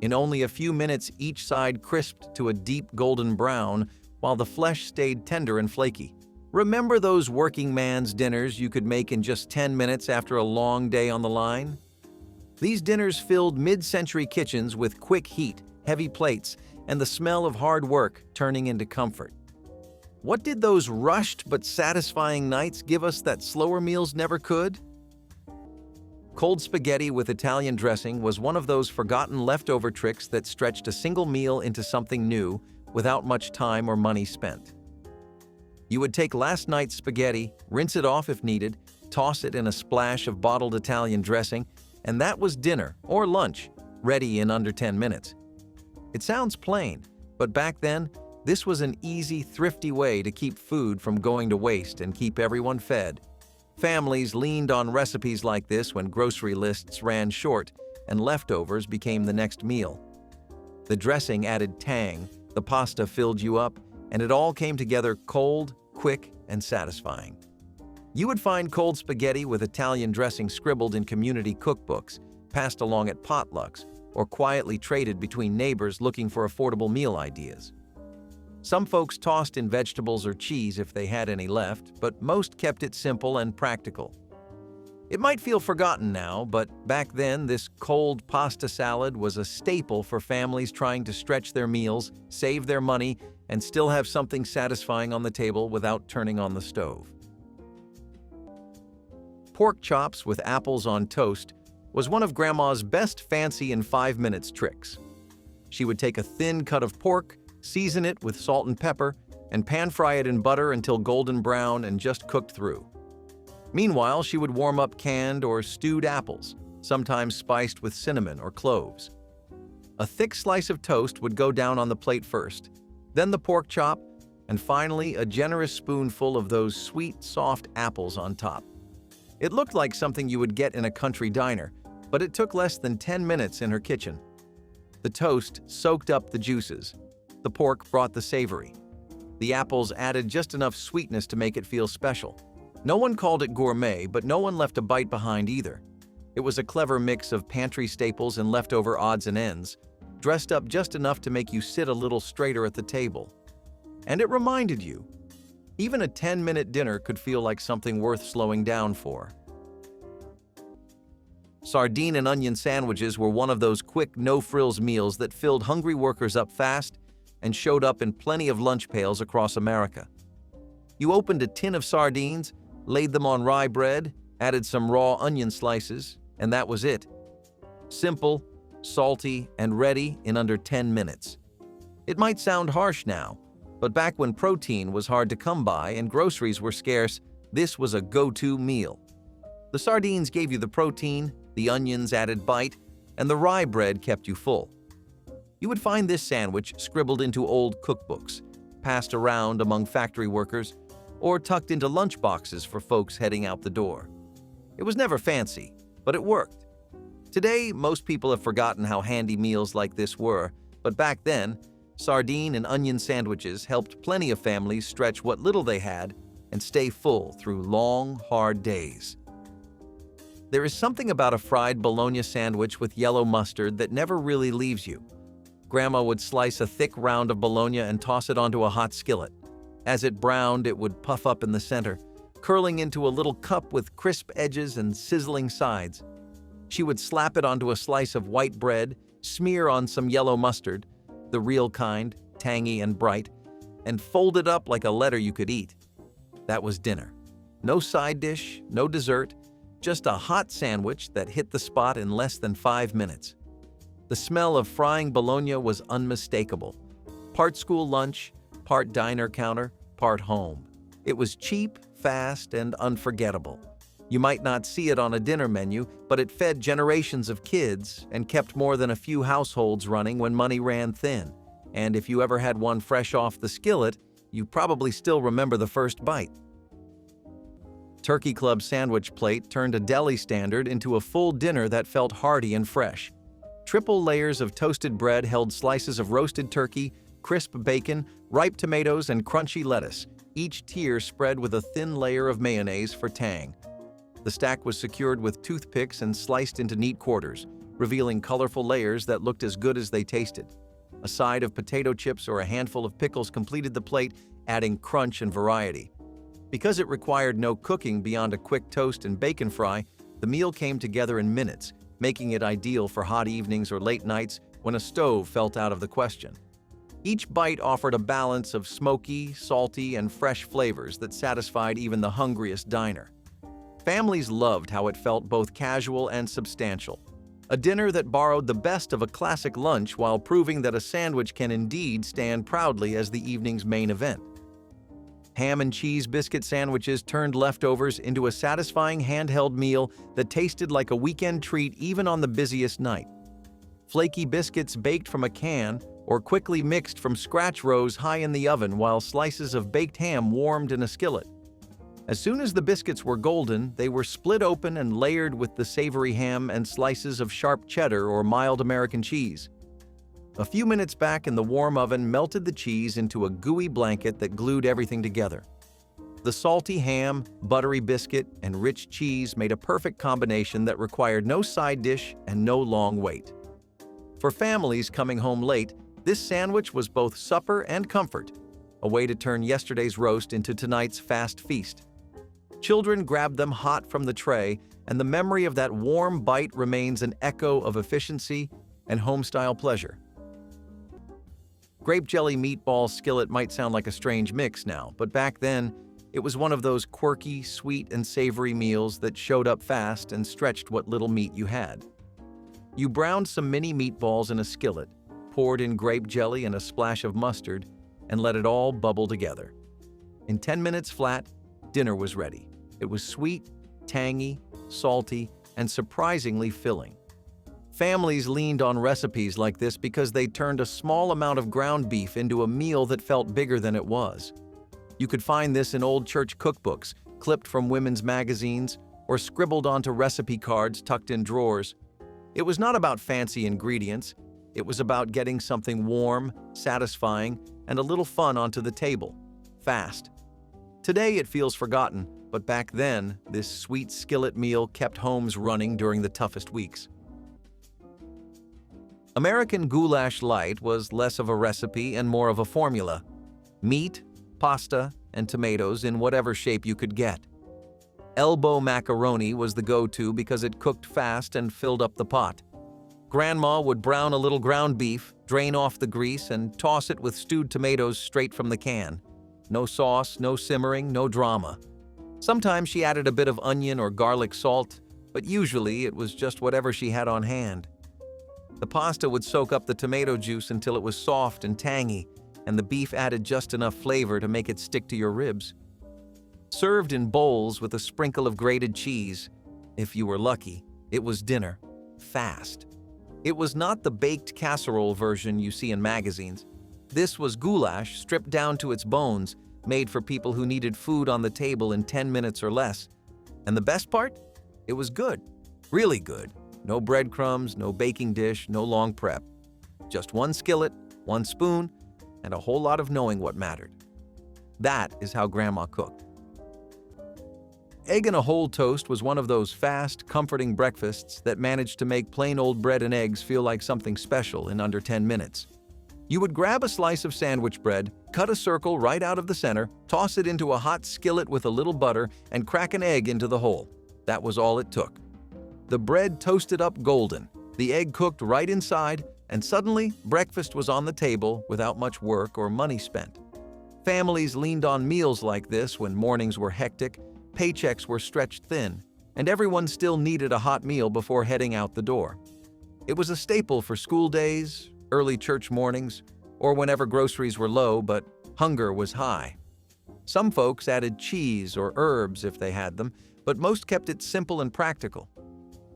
In only a few minutes, each side crisped to a deep golden brown, while the flesh stayed tender and flaky. Remember those working man's dinners you could make in just 10 minutes after a long day on the line? These dinners filled mid-century kitchens with quick heat, heavy plates, and the smell of hard work turning into comfort. What did those rushed but satisfying nights give us that slower meals never could? Cold spaghetti with Italian dressing was one of those forgotten leftover tricks that stretched a single meal into something new without much time or money spent. You would take last night's spaghetti, rinse it off if needed, toss it in a splash of bottled Italian dressing, and that was dinner or lunch, ready in under 10 minutes. It sounds plain, but back then, this was an easy, thrifty way to keep food from going to waste and keep everyone fed. Families leaned on recipes like this when grocery lists ran short and leftovers became the next meal. The dressing added tang, the pasta filled you up, and it all came together cold, quick, and satisfying. You would find cold spaghetti with Italian dressing scribbled in community cookbooks, passed along at potlucks, or quietly traded between neighbors looking for affordable meal ideas. Some folks tossed in vegetables or cheese if they had any left, but most kept it simple and practical. It might feel forgotten now, but back then this cold pasta salad was a staple for families trying to stretch their meals, save their money, and still have something satisfying on the table without turning on the stove. Pork chops with apples on toast was one of Grandma's best fancy in 5 minutes tricks. She would take a thin cut of pork, season it with salt and pepper, and pan-fry it in butter until golden brown and just cooked through. Meanwhile, she would warm up canned or stewed apples, sometimes spiced with cinnamon or cloves. A thick slice of toast would go down on the plate first, then the pork chop, and finally a generous spoonful of those sweet, soft apples on top. It looked like something you would get in a country diner, but it took less than 10 minutes in her kitchen. The toast soaked up the juices. The pork brought the savory. The apples added just enough sweetness to make it feel special. No one called it gourmet, but no one left a bite behind either. It was a clever mix of pantry staples and leftover odds and ends, dressed up just enough to make you sit a little straighter at the table. And it reminded you, even a 10-minute dinner could feel like something worth slowing down for. Sardine and onion sandwiches were one of those quick, no-frills meals that filled hungry workers up fast and showed up in plenty of lunch pails across America. You opened a tin of sardines, laid them on rye bread, added some raw onion slices, and that was it. Simple, salty, and ready in under 10 minutes. It might sound harsh now, but back when protein was hard to come by and groceries were scarce, this was a go-to meal. The sardines gave you the protein, the onions added bite, and the rye bread kept you full. You would find this sandwich scribbled into old cookbooks, passed around among factory workers, or tucked into lunch boxes for folks heading out the door. It was never fancy, but it worked. Today, most people have forgotten how handy meals like this were, but back then, sardine and onion sandwiches helped plenty of families stretch what little they had and stay full through long, hard days. There is something about a fried bologna sandwich with yellow mustard that never really leaves you. Grandma would slice a thick round of bologna and toss it onto a hot skillet. As it browned, it would puff up in the center, curling into a little cup with crisp edges and sizzling sides. She would slap it onto a slice of white bread, smear on some yellow mustard, the real kind, tangy and bright, and fold it up like a letter you could eat. That was dinner. No side dish, no dessert, just a hot sandwich that hit the spot in less than 5 minutes. The smell of frying bologna was unmistakable. Part school lunch, part diner counter, part home. It was cheap, fast, and unforgettable. You might not see it on a dinner menu, but it fed generations of kids and kept more than a few households running when money ran thin. And if you ever had one fresh off the skillet, you probably still remember the first bite. Turkey Club sandwich plate turned a deli standard into a full dinner that felt hearty and fresh. Triple layers of toasted bread held slices of roasted turkey, crisp bacon, ripe tomatoes, and crunchy lettuce, each tier spread with a thin layer of mayonnaise for tang. The stack was secured with toothpicks and sliced into neat quarters, revealing colorful layers that looked as good as they tasted. A side of potato chips or a handful of pickles completed the plate, adding crunch and variety. Because it required no cooking beyond a quick toast and bacon fry, the meal came together in minutes, making it ideal for hot evenings or late nights when a stove felt out of the question. Each bite offered a balance of smoky, salty, and fresh flavors that satisfied even the hungriest diner. Families loved how it felt both casual and substantial. A dinner that borrowed the best of a classic lunch while proving that a sandwich can indeed stand proudly as the evening's main event. Ham and cheese biscuit sandwiches turned leftovers into a satisfying handheld meal that tasted like a weekend treat even on the busiest night. Flaky biscuits baked from a can or quickly mixed from scratch rose high in the oven while slices of baked ham warmed in a skillet. As soon as the biscuits were golden, they were split open and layered with the savory ham and slices of sharp cheddar or mild American cheese. A few minutes back in the warm oven melted the cheese into a gooey blanket that glued everything together. The salty ham, buttery biscuit, and rich cheese made a perfect combination that required no side dish and no long wait. For families coming home late, this sandwich was both supper and comfort, a way to turn yesterday's roast into tonight's fast feast. Children grabbed them hot from the tray, and the memory of that warm bite remains an echo of efficiency and home-style pleasure. Grape jelly meatball skillet might sound like a strange mix now, but back then, it was one of those quirky, sweet, and savory meals that showed up fast and stretched what little meat you had. You browned some mini meatballs in a skillet, poured in grape jelly and a splash of mustard, and let it all bubble together. In 10 minutes flat, dinner was ready. It was sweet, tangy, salty, and surprisingly filling. Families leaned on recipes like this because they turned a small amount of ground beef into a meal that felt bigger than it was. You could find this in old church cookbooks, clipped from women's magazines, or scribbled onto recipe cards tucked in drawers. It was not about fancy ingredients. It was about getting something warm, satisfying, and a little fun onto the table, fast. Today it feels forgotten, but back then, this sweet skillet meal kept homes running during the toughest weeks. American goulash light was less of a recipe and more of a formula. Meat, pasta, and tomatoes in whatever shape you could get. Elbow macaroni was the go-to because it cooked fast and filled up the pot. Grandma would brown a little ground beef, drain off the grease, and toss it with stewed tomatoes straight from the can. No sauce, no simmering, no drama. Sometimes she added a bit of onion or garlic salt, but usually it was just whatever she had on hand. The pasta would soak up the tomato juice until it was soft and tangy, and the beef added just enough flavor to make it stick to your ribs. Served in bowls with a sprinkle of grated cheese, if you were lucky, it was dinner, fast. It was not the baked casserole version you see in magazines. This was goulash stripped down to its bones, made for people who needed food on the table in 10 minutes or less. And the best part? It was good, really good. No breadcrumbs, no baking dish, no long prep. Just one skillet, one spoon, and a whole lot of knowing what mattered. That is how Grandma cooked. Egg in a whole toast was one of those fast, comforting breakfasts that managed to make plain old bread and eggs feel like something special in under 10 minutes. You would grab a slice of sandwich bread, cut a circle right out of the center, toss it into a hot skillet with a little butter, and crack an egg into the hole. That was all it took. The bread toasted up golden, the egg cooked right inside, and suddenly breakfast was on the table without much work or money spent. Families leaned on meals like this when mornings were hectic, paychecks were stretched thin, and everyone still needed a hot meal before heading out the door. It was a staple for school days, early church mornings, or whenever groceries were low but hunger was high. Some folks added cheese or herbs if they had them, but most kept it simple and practical.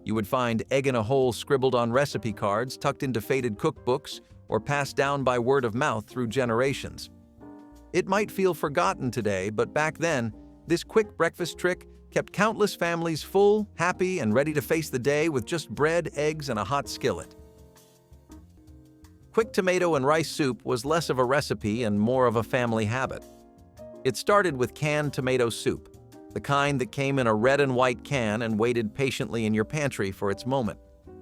You would find egg in a hole scribbled on recipe cards tucked into faded cookbooks or passed down by word of mouth through generations. It might feel forgotten today, but back then, this quick breakfast trick kept countless families full, happy, and ready to face the day with just bread, eggs, and a hot skillet. Quick tomato and rice soup was less of a recipe and more of a family habit. It started with canned tomato soup, the kind that came in a red and white can and waited patiently in your pantry for its moment.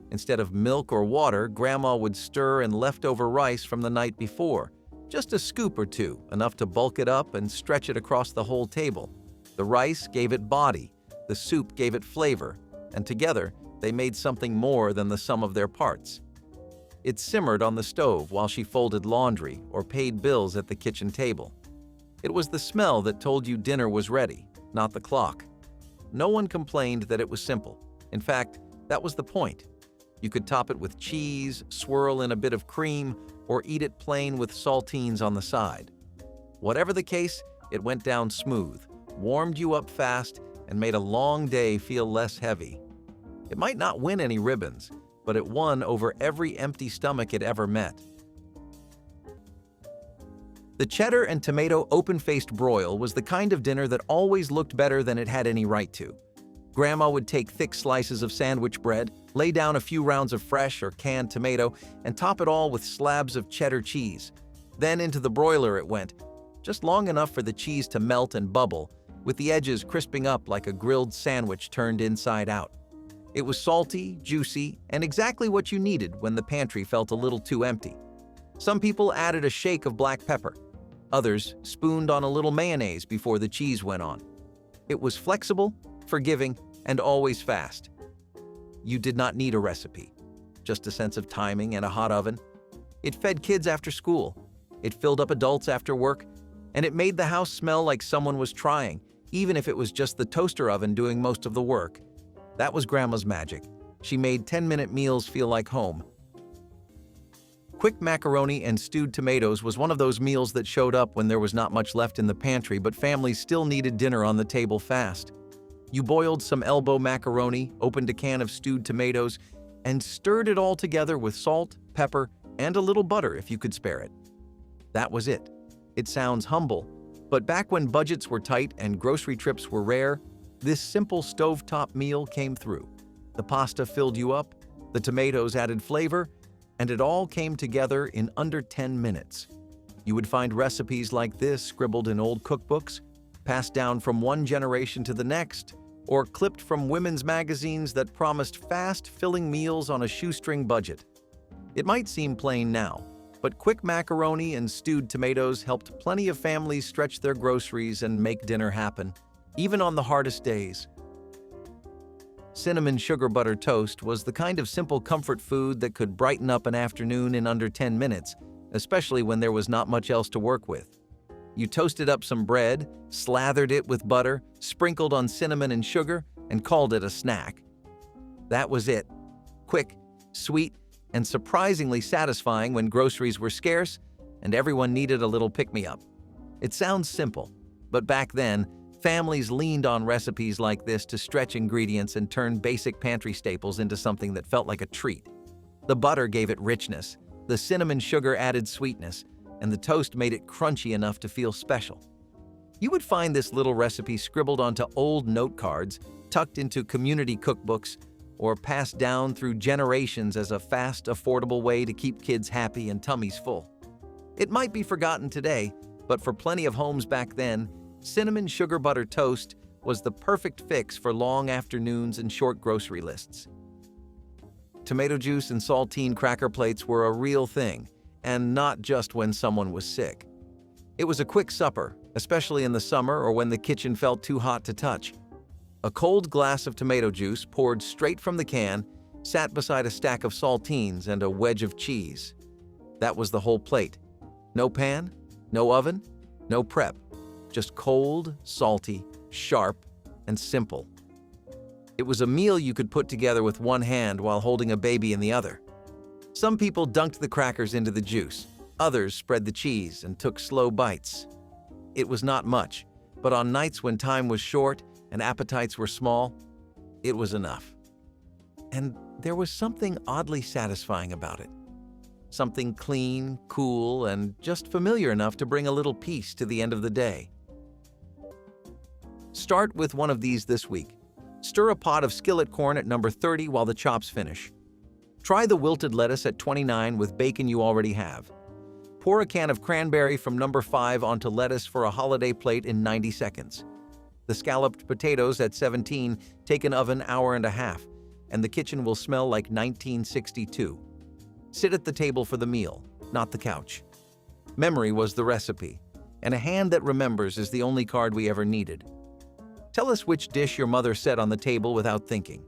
Instead of milk or water, Grandma would stir in leftover rice from the night before, just a scoop or two, enough to bulk it up and stretch it across the whole table. The rice gave it body, the soup gave it flavor, and together they made something more than the sum of their parts. It simmered on the stove while she folded laundry or paid bills at the kitchen table. It was the smell that told you dinner was ready, not the clock. No one complained that it was simple. In fact, that was the point. You could top it with cheese, swirl in a bit of cream, or eat it plain with saltines on the side. Whatever the case, it went down smooth, warmed you up fast, and made a long day feel less heavy. It might not win any ribbons, but it won over every empty stomach it ever met. The cheddar and tomato open-faced broil was the kind of dinner that always looked better than it had any right to. Grandma would take thick slices of sandwich bread, lay down a few rounds of fresh or canned tomato, and top it all with slabs of cheddar cheese. Then into the broiler it went, just long enough for the cheese to melt and bubble, with the edges crisping up like a grilled sandwich turned inside out. It was salty, juicy, and exactly what you needed when the pantry felt a little too empty. Some people added a shake of black pepper. Others spooned on a little mayonnaise before the cheese went on. It was flexible, forgiving, and always fast. You did not need a recipe, just a sense of timing and a hot oven. It fed kids after school, it filled up adults after work, and it made the house smell like someone was trying, even if it was just the toaster oven doing most of the work. That was Grandma's magic. She made 10-minute meals feel like home. Quick macaroni and stewed tomatoes was one of those meals that showed up when there was not much left in the pantry, but families still needed dinner on the table fast. You boiled some elbow macaroni, opened a can of stewed tomatoes, and stirred it all together with salt, pepper, and a little butter if you could spare it. That was it. It sounds humble, but back when budgets were tight and grocery trips were rare, this simple stovetop meal came through. The pasta filled you up, the tomatoes added flavor, and it all came together in under 10 minutes. You would find recipes like this scribbled in old cookbooks, passed down from one generation to the next, or clipped from women's magazines that promised fast, filling meals on a shoestring budget. It might seem plain now, but quick macaroni and stewed tomatoes helped plenty of families stretch their groceries and make dinner happen, even on the hardest days. Cinnamon sugar butter toast was the kind of simple comfort food that could brighten up an afternoon in under 10 minutes, especially when there was not much else to work with. You toasted up some bread, slathered it with butter, sprinkled on cinnamon and sugar, and called it a snack. That was it. Quick, sweet, and surprisingly satisfying when groceries were scarce and everyone needed a little pick-me-up. It sounds simple, but back then, families leaned on recipes like this to stretch ingredients and turn basic pantry staples into something that felt like a treat. The butter gave it richness, the cinnamon sugar added sweetness, and the toast made it crunchy enough to feel special. You would find this little recipe scribbled onto old note cards, tucked into community cookbooks, or passed down through generations as a fast, affordable way to keep kids happy and tummies full. It might be forgotten today, but for plenty of homes back then, cinnamon sugar butter toast was the perfect fix for long afternoons and short grocery lists. Tomato juice and saltine cracker plates were a real thing, and not just when someone was sick. It was a quick supper, especially in the summer or when the kitchen felt too hot to touch. A cold glass of tomato juice poured straight from the can sat beside a stack of saltines and a wedge of cheese. That was the whole plate. No pan, no oven, no prep. Just cold, salty, sharp, and simple. It was a meal you could put together with one hand while holding a baby in the other. Some people dunked the crackers into the juice. Others spread the cheese and took slow bites. It was not much, but on nights when time was short and appetites were small, it was enough. And there was something oddly satisfying about it. Something clean, cool, and just familiar enough to bring a little peace to the end of the day. Start with one of these this week. Stir a pot of skillet corn at number 30 while the chops finish. Try the wilted lettuce at 29 with bacon you already have. Pour a can of cranberry from number 5 onto lettuce for a holiday plate in 90 seconds. The scalloped potatoes at 17 take an oven hour and a half, and the kitchen will smell like 1962. Sit at the table for the meal, not the couch. Memory was the recipe, and a hand that remembers is the only card we ever needed. Tell us which dish your mother set on the table without thinking.